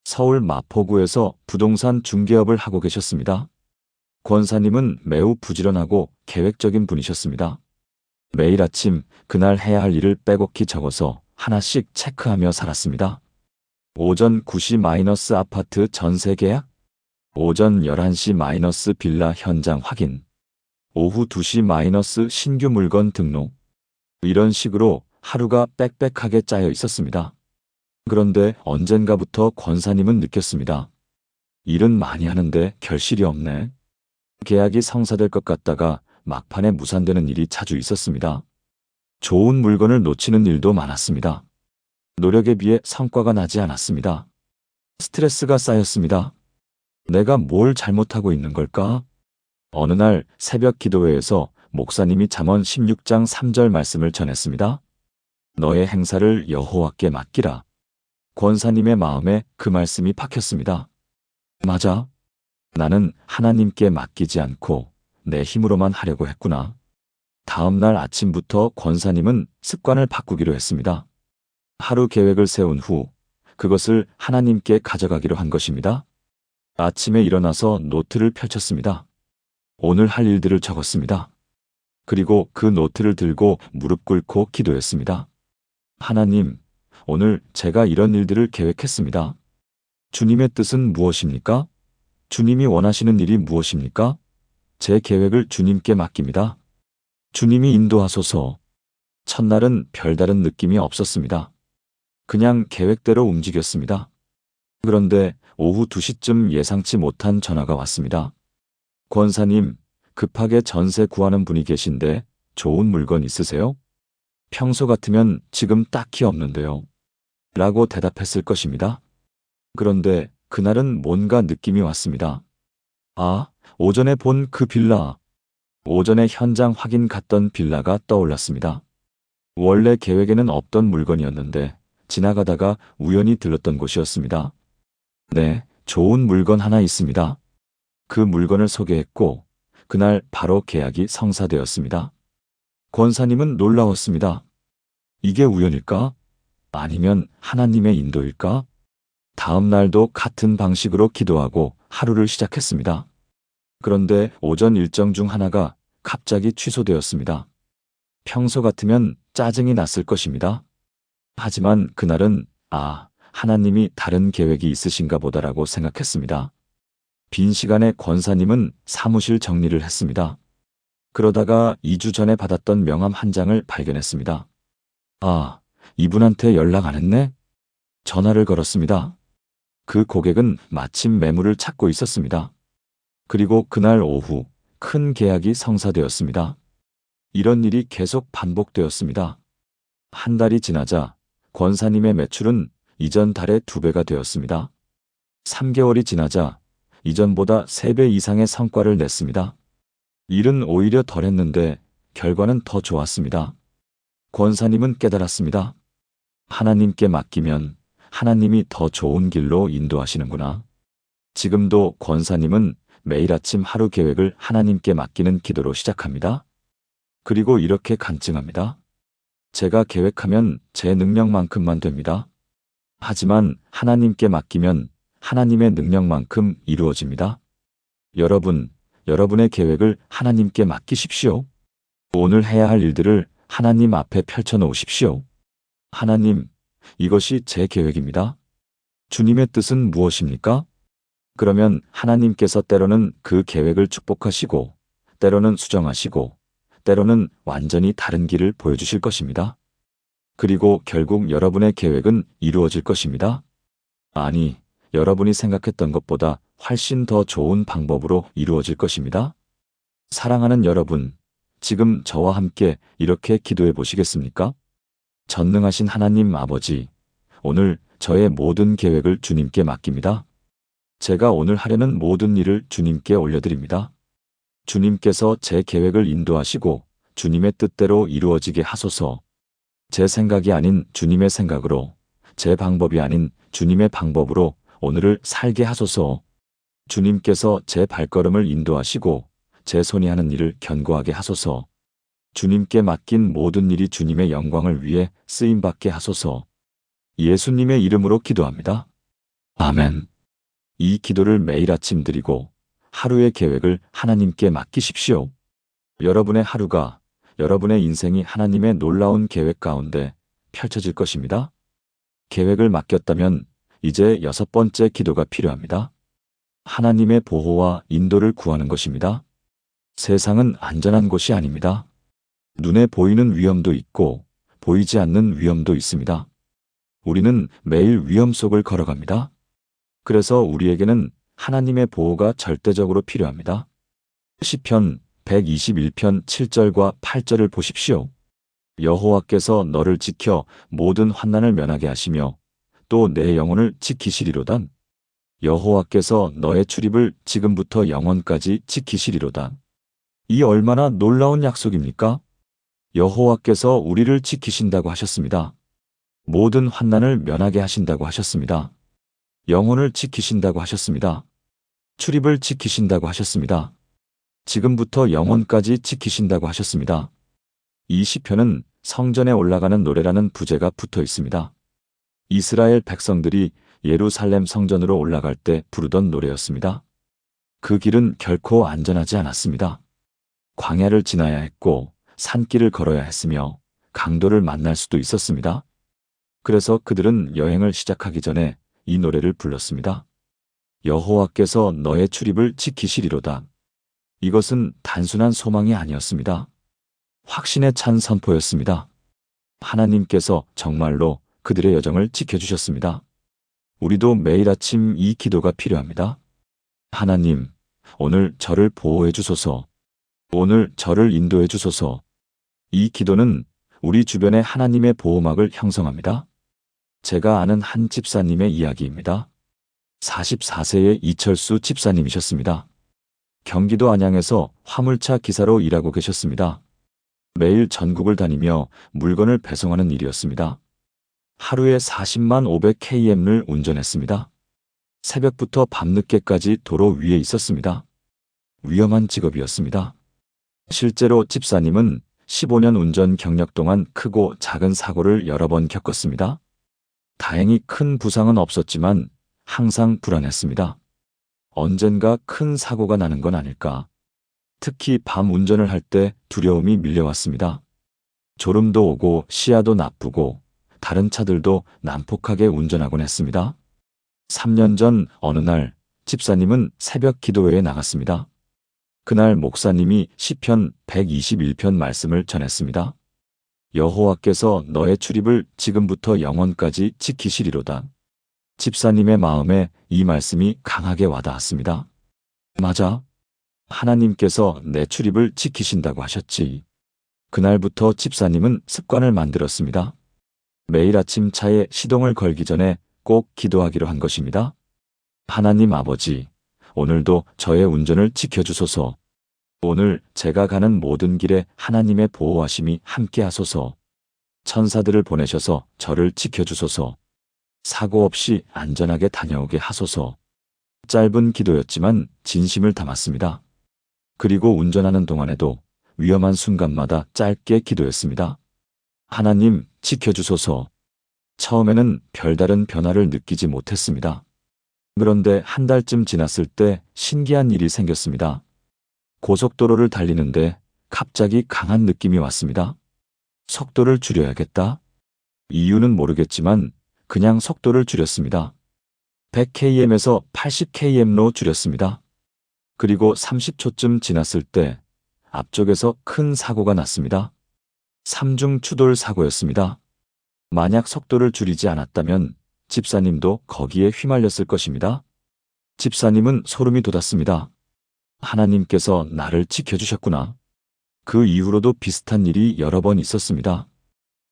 서울 마포구에서 부동산 중개업을 하고 계셨습니다. 권사님은 매우 부지런하고 계획적인 분이셨습니다. 매일 아침 그날 해야 할 일을 빼곡히 적어서 하나씩 체크하며 살았습니다. 오전 9시 아파트 전세 계약, 오전 11시 빌라 현장 확인, 오후 2시 신규 물건 등록, 이런 식으로 하루가 빽빽하게 짜여 있었습니다. 그런데 언젠가부터 권사님은 느꼈습니다. 일은 많이 하는데 결실이 없네. 계약이 성사될 것 같다가 막판에 무산되는 일이 자주 있었습니다. 좋은 물건을 놓치는 일도 많았습니다. 노력에 비해 성과가 나지 않았습니다. 스트레스가 쌓였습니다. 내가 뭘 잘못하고 있는 걸까? 어느 날 새벽 기도회에서 목사님이 잠언 16장 3절 말씀을 전했습니다. 너의 행사를 여호와께 맡기라. 권사님의 마음에 그 말씀이 박혔습니다. 맞아. 나는 하나님께 맡기지 않고 내 힘으로만 하려고 했구나. 다음 날 아침부터 권사님은 습관을 바꾸기로 했습니다. 하루 계획을 세운 후 그것을 하나님께 가져가기로 한 것입니다. 아침에 일어나서 노트를 펼쳤습니다. 오늘 할 일들을 적었습니다. 그리고 그 노트를 들고 무릎 꿇고 기도했습니다. 하나님, 오늘 제가 이런 일들을 계획했습니다. 주님의 뜻은 무엇입니까? 주님이 원하시는 일이 무엇입니까? 제 계획을 주님께 맡깁니다. 주님이 인도하소서. 첫날은 별다른 느낌이 없었습니다. 그냥 계획대로 움직였습니다. 그런데 오후 2시쯤 예상치 못한 전화가 왔습니다. 권사님, 급하게 전세 구하는 분이 계신데 좋은 물건 있으세요? 평소 같으면 지금 딱히 없는데요. 라고 대답했을 것입니다. 그런데 그날은 뭔가 느낌이 왔습니다. 아, 오전에 본 그 빌라. 오전에 현장 확인 갔던 빌라가 떠올랐습니다. 원래 계획에는 없던 물건이었는데 지나가다가 우연히 들렀던 곳이었습니다. 네, 좋은 물건 하나 있습니다. 그 물건을 소개했고 그날 바로 계약이 성사되었습니다. 권사님은 놀라웠습니다. 이게 우연일까? 아니면 하나님의 인도일까? 다음 날도 같은 방식으로 기도하고 하루를 시작했습니다. 그런데 오전 일정 중 하나가 갑자기 취소되었습니다. 평소 같으면 짜증이 났을 것입니다. 하지만 그날은 하나님이 다른 계획이 있으신가 보다라고 생각했습니다. 빈 시간에 권사님은 사무실 정리를 했습니다. 그러다가 2주 전에 받았던 명함 한 장을 발견했습니다. 이분한테 연락 안 했네? 전화를 걸었습니다. 그 고객은 마침 매물을 찾고 있었습니다. 그리고 그날 오후 큰 계약이 성사되었습니다. 이런 일이 계속 반복되었습니다. 한 달이 지나자 권사님의 매출은 이전 달의 2배가 되었습니다. 3개월이 지나자 이전보다 3배 이상의 성과를 냈습니다. 일은 오히려 덜했는데 결과는 더 좋았습니다. 권사님은 깨달았습니다. 하나님께 맡기면 하나님이 더 좋은 길로 인도하시는구나. 지금도 권사님은 매일 아침 하루 계획을 하나님께 맡기는 기도로 시작합니다. 그리고 이렇게 간증합니다. 제가 계획하면 제 능력만큼만 됩니다. 하지만 하나님께 맡기면 하나님의 능력만큼 이루어집니다. 여러분, 여러분의 계획을 하나님께 맡기십시오. 오늘 해야 할 일들을 하나님 앞에 펼쳐놓으십시오. 하나님, 이것이 제 계획입니다. 주님의 뜻은 무엇입니까? 그러면 하나님께서 때로는 그 계획을 축복하시고, 때로는 수정하시고, 때로는 완전히 다른 길을 보여주실 것입니다. 그리고 결국 여러분의 계획은 이루어질 것입니다. 아니, 여러분이 생각했던 것보다 훨씬 더 좋은 방법으로 이루어질 것입니다. 사랑하는 여러분, 지금 저와 함께 이렇게 기도해 보시겠습니까? 전능하신 하나님 아버지, 오늘 저의 모든 계획을 주님께 맡깁니다. 제가 오늘 하려는 모든 일을 주님께 올려드립니다. 주님께서 제 계획을 인도하시고 주님의 뜻대로 이루어지게 하소서. 제 생각이 아닌 주님의 생각으로, 제 방법이 아닌 주님의 방법으로 오늘을 살게 하소서. 주님께서 제 발걸음을 인도하시고 제 손이 하는 일을 견고하게 하소서. 주님께 맡긴 모든 일이 주님의 영광을 위해 쓰임받게 하소서. 예수님의 이름으로 기도합니다. 아멘. 이 기도를 매일 아침 드리고 하루의 계획을 하나님께 맡기십시오. 여러분의 하루가, 여러분의 인생이 하나님의 놀라운 계획 가운데 펼쳐질 것입니다. 계획을 맡겼다면 이제 6번째 기도가 필요합니다. 하나님의 보호와 인도를 구하는 것입니다. 세상은 안전한 곳이 아닙니다. 눈에 보이는 위험도 있고 보이지 않는 위험도 있습니다. 우리는 매일 위험 속을 걸어갑니다. 그래서 우리에게는 하나님의 보호가 절대적으로 필요합니다. 시편 121편 7절과 8절을 보십시오. 여호와께서 너를 지켜 모든 환난을 면하게 하시며 또 내 영혼을 지키시리로다. 여호와께서 너의 출입을 지금부터 영원까지 지키시리로다. 이 얼마나 놀라운 약속입니까? 여호와께서 우리를 지키신다고 하셨습니다. 모든 환난을 면하게 하신다고 하셨습니다. 영혼을 지키신다고 하셨습니다. 출입을 지키신다고 하셨습니다. 지금부터 영원까지 지키신다고 하셨습니다. 이 시편은 성전에 올라가는 노래라는 부제가 붙어 있습니다. 이스라엘 백성들이 예루살렘 성전으로 올라갈 때 부르던 노래였습니다. 그 길은 결코 안전하지 않았습니다. 광야를 지나야 했고 산길을 걸어야 했으며 강도를 만날 수도 있었습니다. 그래서 그들은 여행을 시작하기 전에 이 노래를 불렀습니다. 여호와께서 너의 출입을 지키시리로다. 이것은 단순한 소망이 아니었습니다. 확신에 찬 선포였습니다. 하나님께서 정말로 그들의 여정을 지켜주셨습니다. 우리도 매일 아침 이 기도가 필요합니다. 하나님, 오늘 저를 보호해 주소서. 오늘 저를 인도해 주소서. 이 기도는 우리 주변에 하나님의 보호막을 형성합니다. 제가 아는 한 집사님의 이야기입니다. 44세의 이철수 집사님이셨습니다. 경기도 안양에서 화물차 기사로 일하고 계셨습니다. 매일 전국을 다니며 물건을 배송하는 일이었습니다. 하루에 40만 500km를 운전했습니다. 새벽부터 밤늦게까지 도로 위에 있었습니다. 위험한 직업이었습니다. 실제로 집사님은 15년 운전 경력 동안 크고 작은 사고를 여러 번 겪었습니다. 다행히 큰 부상은 없었지만 항상 불안했습니다. 언젠가 큰 사고가 나는 건 아닐까. 특히 밤 운전을 할 때 두려움이 밀려왔습니다. 졸음도 오고 시야도 나쁘고 다른 차들도 난폭하게 운전하곤 했습니다. 3년 전 어느 날 집사님은 새벽 기도회에 나갔습니다. 그날 목사님이 시편 121편 말씀을 전했습니다. 여호와께서 너의 출입을 지금부터 영원까지 지키시리로다. 집사님의 마음에 이 말씀이 강하게 와닿았습니다. 맞아. 하나님께서 내 출입을 지키신다고 하셨지. 그날부터 집사님은 습관을 만들었습니다. 매일 아침 차에 시동을 걸기 전에 꼭 기도하기로 한 것입니다. 하나님 아버지, 오늘도 저의 운전을 지켜주소서. 오늘 제가 가는 모든 길에 하나님의 보호하심이 함께하소서. 천사들을 보내셔서 저를 지켜주소서. 사고 없이 안전하게 다녀오게 하소서. 짧은 기도였지만 진심을 담았습니다. 그리고 운전하는 동안에도 위험한 순간마다 짧게 기도했습니다. 하나님, 지켜주소서. 처음에는 별다른 변화를 느끼지 못했습니다. 그런데 한 달쯤 지났을 때 신기한 일이 생겼습니다. 고속도로를 달리는데 갑자기 강한 느낌이 왔습니다. 속도를 줄여야겠다. 이유는 모르겠지만 그냥 속도를 줄였습니다. 100km에서 80km로 줄였습니다. 그리고 30초쯤 지났을 때 앞쪽에서 큰 사고가 났습니다. 삼중 추돌 사고였습니다. 만약 속도를 줄이지 않았다면 집사님도 거기에 휘말렸을 것입니다. 집사님은 소름이 돋았습니다. 하나님께서 나를 지켜주셨구나. 그 이후로도 비슷한 일이 여러 번 있었습니다.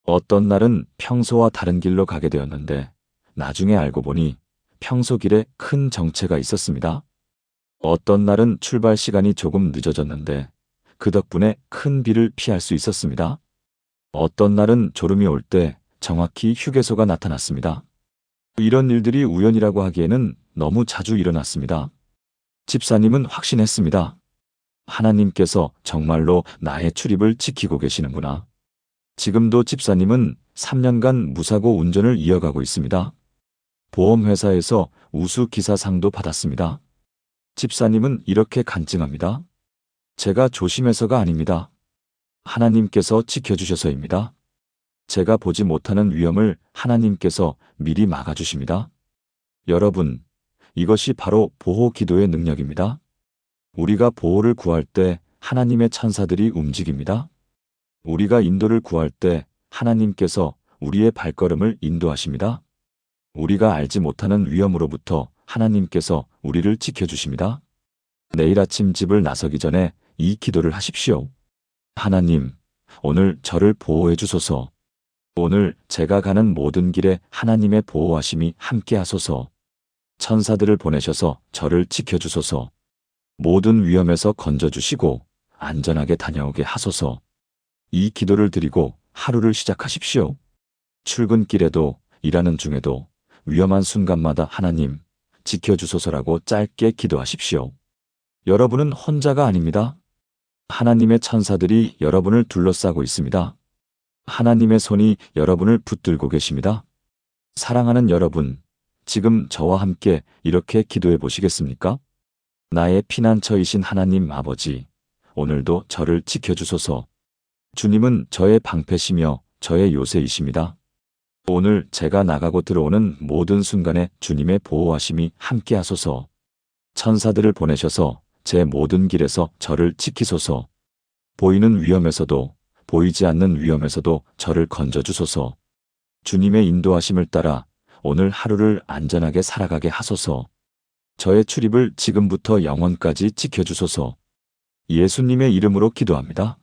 어떤 날은 평소와 다른 길로 가게 되었는데 나중에 알고 보니 평소 길에 큰 정체가 있었습니다. 어떤 날은 출발 시간이 조금 늦어졌는데 그 덕분에 큰 비를 피할 수 있었습니다. 어떤 날은 졸음이 올 때 정확히 휴게소가 나타났습니다. 이런 일들이 우연이라고 하기에는 너무 자주 일어났습니다. 집사님은 확신했습니다. 하나님께서 정말로 나의 출입을 지키고 계시는구나. 지금도 집사님은 3년간 무사고 운전을 이어가고 있습니다. 보험회사에서 우수 기사상도 받았습니다. 집사님은 이렇게 간증합니다. 제가 조심해서가 아닙니다. 하나님께서 지켜주셔서입니다. 제가 보지 못하는 위험을 하나님께서 미리 막아주십니다. 여러분, 이것이 바로 보호 기도의 능력입니다. 우리가 보호를 구할 때 하나님의 천사들이 움직입니다. 우리가 인도를 구할 때 하나님께서 우리의 발걸음을 인도하십니다. 우리가 알지 못하는 위험으로부터 하나님께서 우리를 지켜주십니다. 내일 아침 집을 나서기 전에 이 기도를 하십시오. 하나님, 오늘 저를 보호해 주소서. 오늘 제가 가는 모든 길에 하나님의 보호하심이 함께 하소서. 천사들을 보내셔서 저를 지켜주소서. 모든 위험에서 건져주시고 안전하게 다녀오게 하소서. 이 기도를 드리고 하루를 시작하십시오. 출근길에도 일하는 중에도 위험한 순간마다 하나님 지켜주소서라고 짧게 기도하십시오. 여러분은 혼자가 아닙니다. 하나님의 천사들이 여러분을 둘러싸고 있습니다. 하나님의 손이 여러분을 붙들고 계십니다. 사랑하는 여러분, 지금 저와 함께 이렇게 기도해 보시겠습니까? 나의 피난처이신 하나님 아버지, 오늘도 저를 지켜주소서. 주님은 저의 방패시며 저의 요새이십니다. 오늘 제가 나가고 들어오는 모든 순간에 주님의 보호하심이 함께 하소서. 천사들을 보내셔서 제 모든 길에서 저를 지키소서. 보이는 위험에서도 보이지 않는 위험에서도 저를 건져주소서. 주님의 인도하심을 따라 오늘 하루를 안전하게 살아가게 하소서. 저의 출입을 지금부터 영원까지 지켜주소서. 예수님의 이름으로 기도합니다.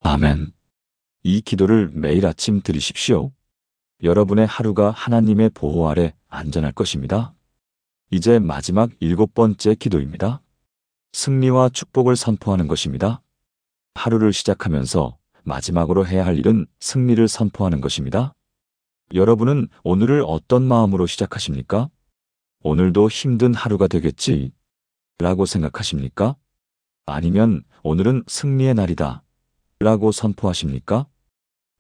아멘. 이 기도를 매일 아침 드리십시오. 여러분의 하루가 하나님의 보호 아래 안전할 것입니다. 이제 마지막 7번째 기도입니다. 승리와 축복을 선포하는 것입니다. 하루를 시작하면서 마지막으로 해야 할 일은 승리를 선포하는 것입니다. 여러분은 오늘을 어떤 마음으로 시작하십니까? 오늘도 힘든 하루가 되겠지 라고 생각하십니까? 아니면 오늘은 승리의 날이다 라고 선포하십니까?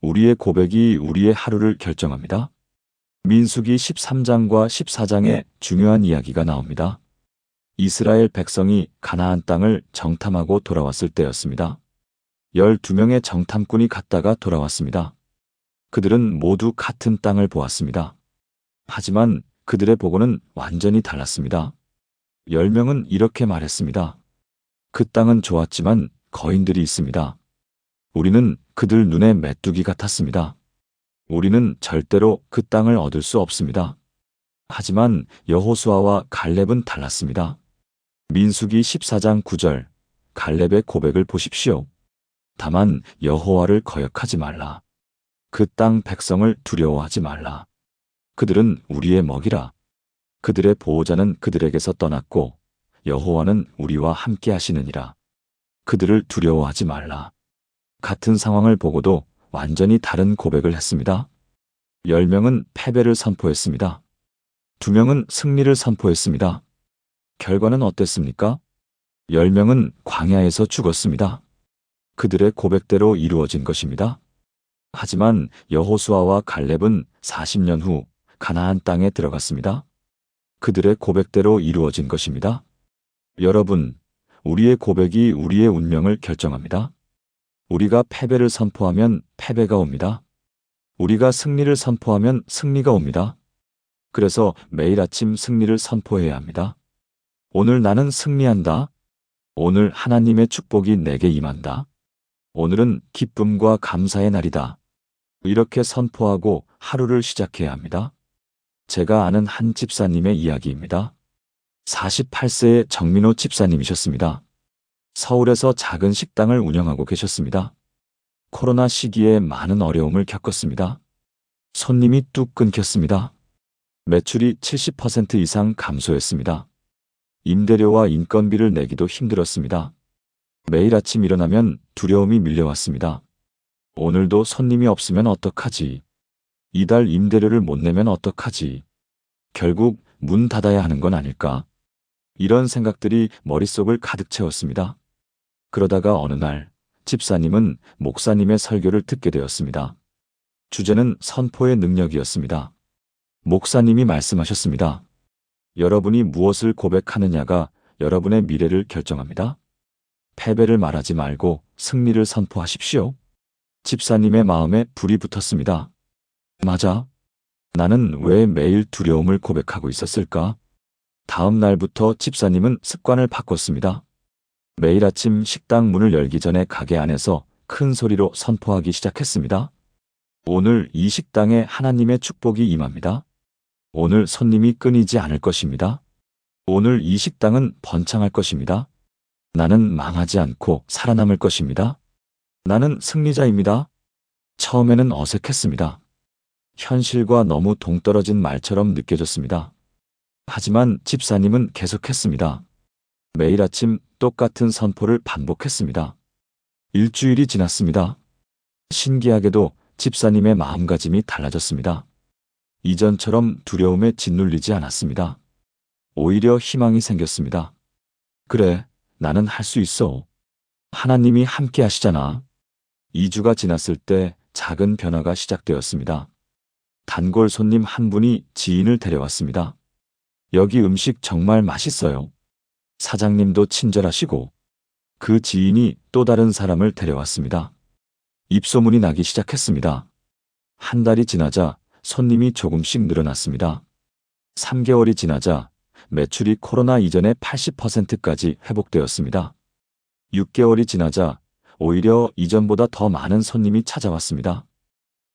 우리의 고백이 우리의 하루를 결정합니다. 민수기 13장과 14장에 중요한 이야기가 나옵니다. 이스라엘 백성이 가나안 땅을 정탐하고 돌아왔을 때였습니다. 12명의 정탐꾼이 갔다가 돌아왔습니다. 그들은 모두 같은 땅을 보았습니다. 하지만 그들의 보고는 완전히 달랐습니다. 10명은 이렇게 말했습니다. 그 땅은 좋았지만 거인들이 있습니다. 우리는 그들 눈에 메뚜기 같았습니다. 우리는 절대로 그 땅을 얻을 수 없습니다. 하지만 여호수아와 갈렙은 달랐습니다. 민수기 14장 9절, 갈렙의 고백을 보십시오. 다만 여호와를 거역하지 말라. 그 땅 백성을 두려워하지 말라. 그들은 우리의 먹이라. 그들의 보호자는 그들에게서 떠났고 여호와는 우리와 함께 하시느니라. 그들을 두려워하지 말라. 같은 상황을 보고도 완전히 다른 고백을 했습니다. 10명은 패배를 선포했습니다. 2명은 승리를 선포했습니다. 결과는 어땠습니까? 10명은 광야에서 죽었습니다. 그들의 고백대로 이루어진 것입니다. 하지만 여호수아와 갈렙은 40년 후 가나안 땅에 들어갔습니다. 그들의 고백대로 이루어진 것입니다. 여러분, 우리의 고백이 우리의 운명을 결정합니다. 우리가 패배를 선포하면 패배가 옵니다. 우리가 승리를 선포하면 승리가 옵니다. 그래서 매일 아침 승리를 선포해야 합니다. 오늘 나는 승리한다. 오늘 하나님의 축복이 내게 임한다. 오늘은 기쁨과 감사의 날이다. 이렇게 선포하고 하루를 시작해야 합니다. 제가 아는 한 집사님의 이야기입니다. 48세의 정민호 집사님이셨습니다. 서울에서 작은 식당을 운영하고 계셨습니다. 코로나 시기에 많은 어려움을 겪었습니다. 손님이 뚝 끊겼습니다. 매출이 70% 이상 감소했습니다. 임대료와 인건비를 내기도 힘들었습니다. 매일 아침 일어나면 두려움이 밀려왔습니다. 오늘도 손님이 없으면 어떡하지? 이달 임대료를 못 내면 어떡하지? 결국 문 닫아야 하는 건 아닐까? 이런 생각들이 머릿속을 가득 채웠습니다. 그러다가 어느 날 집사님은 목사님의 설교를 듣게 되었습니다. 주제는 선포의 능력이었습니다. 목사님이 말씀하셨습니다. 여러분이 무엇을 고백하느냐가 여러분의 미래를 결정합니다. 패배를 말하지 말고 승리를 선포하십시오. 집사님의 마음에 불이 붙었습니다. 맞아. 나는 왜 매일 두려움을 고백하고 있었을까? 다음 날부터 집사님은 습관을 바꿨습니다. 매일 아침 식당 문을 열기 전에 가게 안에서 큰 소리로 선포하기 시작했습니다. 오늘 이 식당에 하나님의 축복이 임합니다. 오늘 손님이 끊이지 않을 것입니다. 오늘 이 식당은 번창할 것입니다. 나는 망하지 않고 살아남을 것입니다. 나는 승리자입니다. 처음에는 어색했습니다. 현실과 너무 동떨어진 말처럼 느껴졌습니다. 하지만 집사님은 계속했습니다. 매일 아침 똑같은 선포를 반복했습니다. 일주일이 지났습니다. 신기하게도 집사님의 마음가짐이 달라졌습니다. 이전처럼 두려움에 짓눌리지 않았습니다. 오히려 희망이 생겼습니다. 그래, 나는 할 수 있어. 하나님이 함께 하시잖아. 2주가 지났을 때 작은 변화가 시작되었습니다. 단골 손님 한 분이 지인을 데려왔습니다. 여기 음식 정말 맛있어요. 사장님도 친절하시고 그 지인이 또 다른 사람을 데려왔습니다. 입소문이 나기 시작했습니다. 한 달이 지나자 손님이 조금씩 늘어났습니다. 3개월이 지나자 매출이 코로나 이전의 80%까지 회복되었습니다. 6개월이 지나자 오히려 이전보다 더 많은 손님이 찾아왔습니다.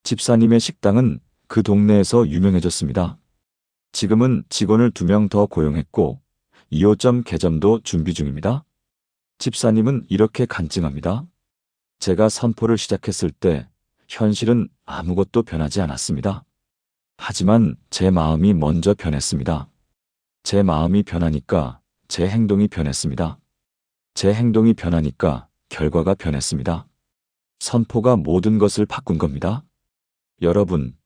집사님의 식당은 그 동네에서 유명해졌습니다. 지금은 직원을 2명 더 고용했고 2호점 개점도 준비 중입니다. 집사님은 이렇게 간증합니다. 제가 선포를 시작했을 때 현실은 아무것도 변하지 않았습니다. 하지만 제 마음이 먼저 변했습니다. 제 마음이 변하니까 제 행동이 변했습니다. 제 행동이 변하니까 결과가 변했습니다. 선포가 모든 것을 바꾼 겁니다. 여러분,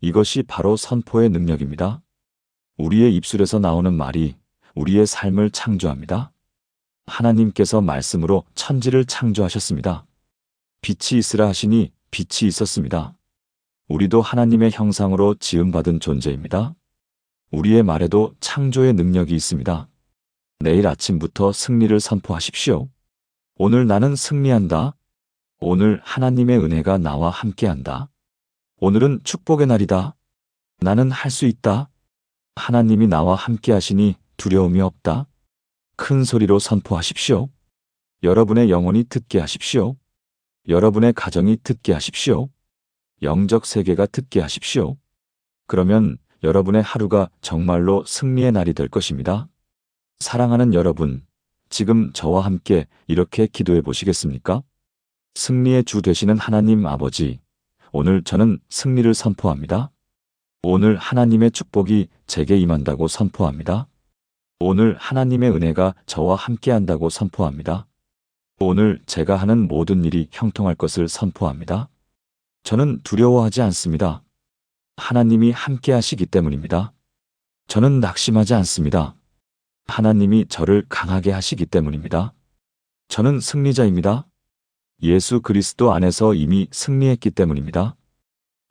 이것이 바로 선포의 능력입니다. 우리의 입술에서 나오는 말이 우리의 삶을 창조합니다. 하나님께서 말씀으로 천지를 창조하셨습니다. 빛이 있으라 하시니 빛이 있었습니다. 우리도 하나님의 형상으로 지음받은 존재입니다. 우리의 말에도 창조의 능력이 있습니다. 내일 아침부터 승리를 선포하십시오. 오늘 나는 승리한다. 오늘 하나님의 은혜가 나와 함께한다. 오늘은 축복의 날이다. 나는 할 수 있다. 하나님이 나와 함께 하시니 두려움이 없다. 큰 소리로 선포하십시오. 여러분의 영혼이 듣게 하십시오. 여러분의 가정이 듣게 하십시오. 영적 세계가 듣게 하십시오. 그러면 여러분의 하루가 정말로 승리의 날이 될 것입니다. 사랑하는 여러분, 지금 저와 함께 이렇게 기도해 보시겠습니까? 승리의 주 되시는 하나님 아버지, 오늘 저는 승리를 선포합니다. 오늘 하나님의 축복이 제게 임한다고 선포합니다. 오늘 하나님의 은혜가 저와 함께한다고 선포합니다. 오늘 제가 하는 모든 일이 형통할 것을 선포합니다. 저는 두려워하지 않습니다. 하나님이 함께 하시기 때문입니다. 저는 낙심하지 않습니다. 하나님이 저를 강하게 하시기 때문입니다. 저는 승리자입니다. 예수 그리스도 안에서 이미 승리했기 때문입니다.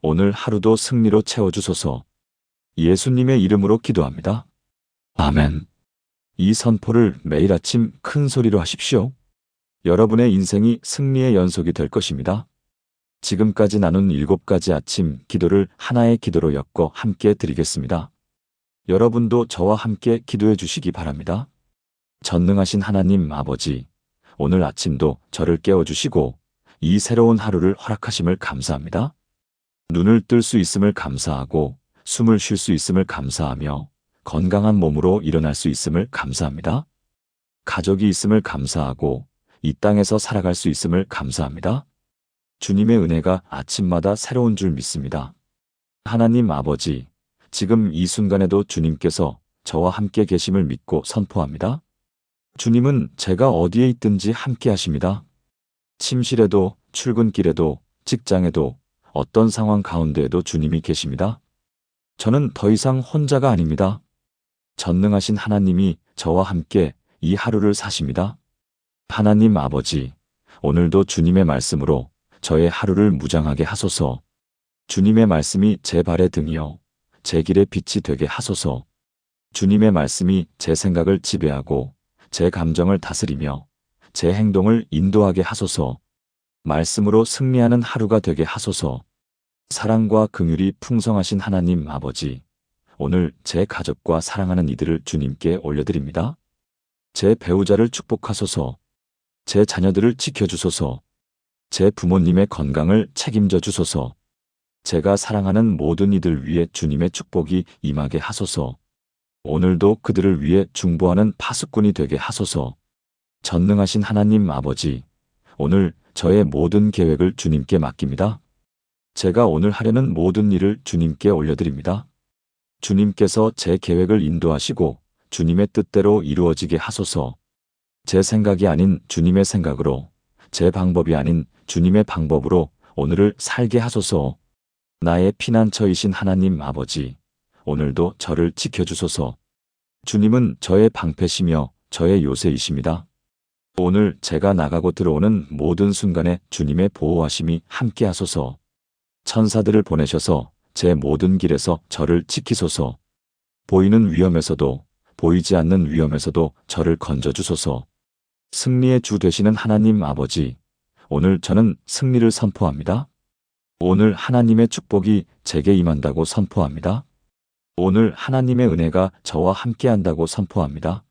오늘 하루도 승리로 채워주소서. 예수님의 이름으로 기도합니다. 아멘. 이 선포를 매일 아침 큰 소리로 하십시오. 여러분의 인생이 승리의 연속이 될 것입니다. 지금까지 나눈 7가지 아침 기도를 하나의 기도로 엮어 함께 드리겠습니다. 여러분도 저와 함께 기도해 주시기 바랍니다. 전능하신 하나님 아버지, 오늘 아침도 저를 깨워주시고 이 새로운 하루를 허락하심을 감사합니다. 눈을 뜰 수 있음을 감사하고 숨을 쉴 수 있음을 감사하며 건강한 몸으로 일어날 수 있음을 감사합니다. 가족이 있음을 감사하고 이 땅에서 살아갈 수 있음을 감사합니다. 주님의 은혜가 아침마다 새로운 줄 믿습니다. 하나님 아버지, 지금 이 순간에도 주님께서 저와 함께 계심을 믿고 선포합니다. 주님은 제가 어디에 있든지 함께 하십니다. 침실에도, 출근길에도, 직장에도, 어떤 상황 가운데에도 주님이 계십니다. 저는 더 이상 혼자가 아닙니다. 전능하신 하나님이 저와 함께 이 하루를 사십니다. 하나님 아버지, 오늘도 주님의 말씀으로 저의 하루를 무장하게 하소서. 주님의 말씀이 제 발의 등이요 제 길의 빛이 되게 하소서. 주님의 말씀이 제 생각을 지배하고 제 감정을 다스리며 제 행동을 인도하게 하소서. 말씀으로 승리하는 하루가 되게 하소서. 사랑과 긍휼이 풍성하신 하나님 아버지, 오늘 제 가족과 사랑하는 이들을 주님께 올려드립니다. 제 배우자를 축복하소서. 제 자녀들을 지켜주소서. 제 부모님의 건강을 책임져 주소서. 제가 사랑하는 모든 이들 위에 주님의 축복이 임하게 하소서. 오늘도 그들을 위해 중보하는 파수꾼이 되게 하소서. 전능하신 하나님 아버지, 오늘 저의 모든 계획을 주님께 맡깁니다. 제가 오늘 하려는 모든 일을 주님께 올려드립니다. 주님께서 제 계획을 인도하시고 주님의 뜻대로 이루어지게 하소서. 제 생각이 아닌 주님의 생각으로, 제 방법이 아닌 주님의 방법으로 오늘을 살게 하소서. 나의 피난처이신 하나님 아버지, 오늘도 저를 지켜주소서. 주님은 저의 방패시며 저의 요새이십니다. 오늘 제가 나가고 들어오는 모든 순간에 주님의 보호하심이 함께 하소서. 천사들을 보내셔서 제 모든 길에서 저를 지키소서. 보이는 위험에서도 보이지 않는 위험에서도 저를 건져주소서. 승리의 주 되시는 하나님 아버지, 오늘 저는 승리를 선포합니다. 오늘 하나님의 축복이 제게 임한다고 선포합니다. 오늘 하나님의 은혜가 저와 함께한다고 선포합니다.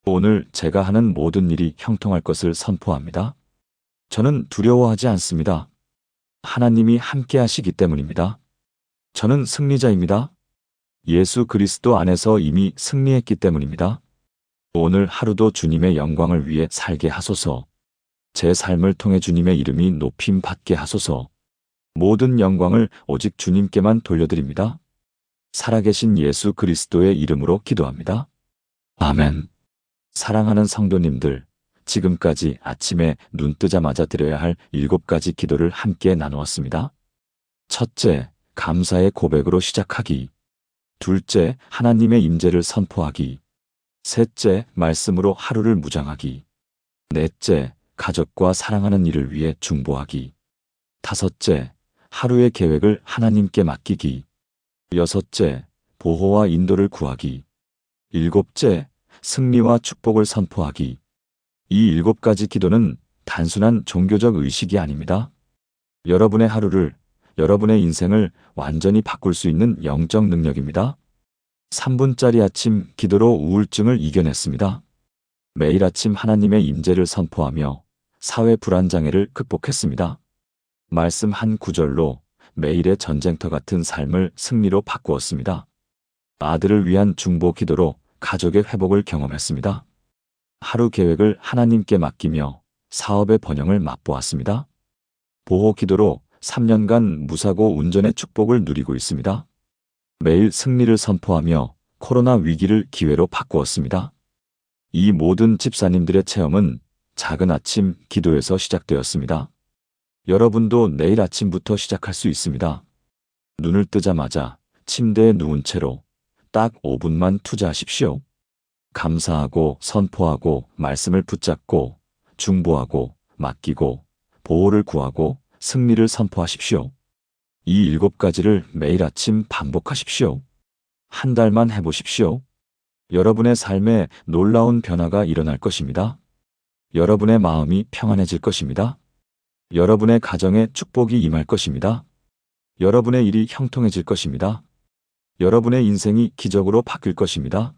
오늘 제가 하는 모든 일이 형통할 것을 선포합니다. 저는 두려워하지 않습니다. 하나님이 함께 하시기 때문입니다. 저는 승리자입니다. 예수 그리스도 안에서 이미 승리했기 때문입니다. 오늘 하루도 주님의 영광을 위해 살게 하소서. 제 삶을 통해 주님의 이름이 높임 받게 하소서. 모든 영광을 오직 주님께만 돌려드립니다. 살아계신 예수 그리스도의 이름으로 기도합니다. 아멘. 사랑하는 성도님들, 지금까지 아침에 눈 뜨자마자 드려야 할 7가지 기도를 함께 나누었습니다. 첫째, 감사의 고백으로 시작하기. 둘째, 하나님의 임재를 선포하기. 셋째, 말씀으로 하루를 무장하기. 넷째, 가족과 사랑하는 이를 위해 중보하기. 다섯째, 하루의 계획을 하나님께 맡기기. 여섯째, 보호와 인도를 구하기. 일곱째, 승리와 축복을 선포하기. 이 7가지 기도는 단순한 종교적 의식이 아닙니다. 여러분의 하루를, 여러분의 인생을 완전히 바꿀 수 있는 영적 능력입니다. 3분짜리 아침 기도로 우울증을 이겨냈습니다. 매일 아침 하나님의 임재를 선포하며 사회 불안장애를 극복했습니다. 말씀 한 구절로 매일의 전쟁터 같은 삶을 승리로 바꾸었습니다. 아들을 위한 중보 기도로 가족의 회복을 경험했습니다. 하루 계획을 하나님께 맡기며 사업의 번영을 맛보았습니다. 보호 기도로 3년간 무사고 운전의 축복을 누리고 있습니다. 매일 승리를 선포하며 코로나 위기를 기회로 바꾸었습니다. 이 모든 집사님들의 체험은 작은 아침 기도에서 시작되었습니다. 여러분도 내일 아침부터 시작할 수 있습니다. 눈을 뜨자마자 침대에 누운 채로 딱 5분만 투자하십시오. 감사하고 선포하고 말씀을 붙잡고 중보하고 맡기고 보호를 구하고 승리를 선포하십시오. 이 7가지를 매일 아침 반복하십시오. 한 달만 해보십시오. 여러분의 삶에 놀라운 변화가 일어날 것입니다. 여러분의 마음이 평안해질 것입니다. 여러분의 가정에 축복이 임할 것입니다. 여러분의 일이 형통해질 것입니다. 여러분의 인생이 기적으로 바뀔 것입니다.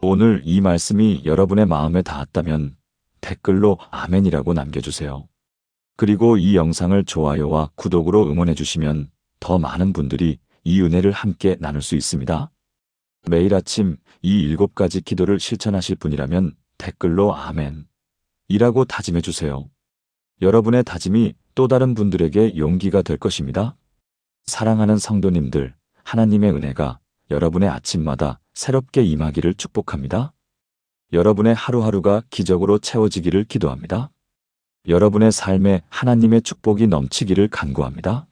오늘 이 말씀이 여러분의 마음에 닿았다면 댓글로 아멘이라고 남겨주세요. 그리고 이 영상을 좋아요와 구독으로 응원해 주시면 더 많은 분들이 이 은혜를 함께 나눌 수 있습니다. 매일 아침 이 7가지 기도를 실천하실 분이라면 댓글로 아멘 이라고 다짐해 주세요. 여러분의 다짐이 또 다른 분들에게 용기가 될 것입니다. 사랑하는 성도님들, 하나님의 은혜가 여러분의 아침마다 새롭게 임하기를 축복합니다. 여러분의 하루하루가 기적으로 채워지기를 기도합니다. 여러분의 삶에 하나님의 축복이 넘치기를 간구합니다.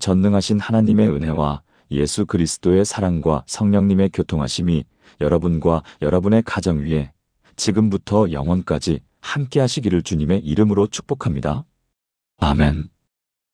전능하신 하나님의 은혜와 예수 그리스도의 사랑과 성령님의 교통하심이 여러분과 여러분의 가정 위에 지금부터 영원까지 함께 하시기를 주님의 이름으로 축복합니다. 아멘.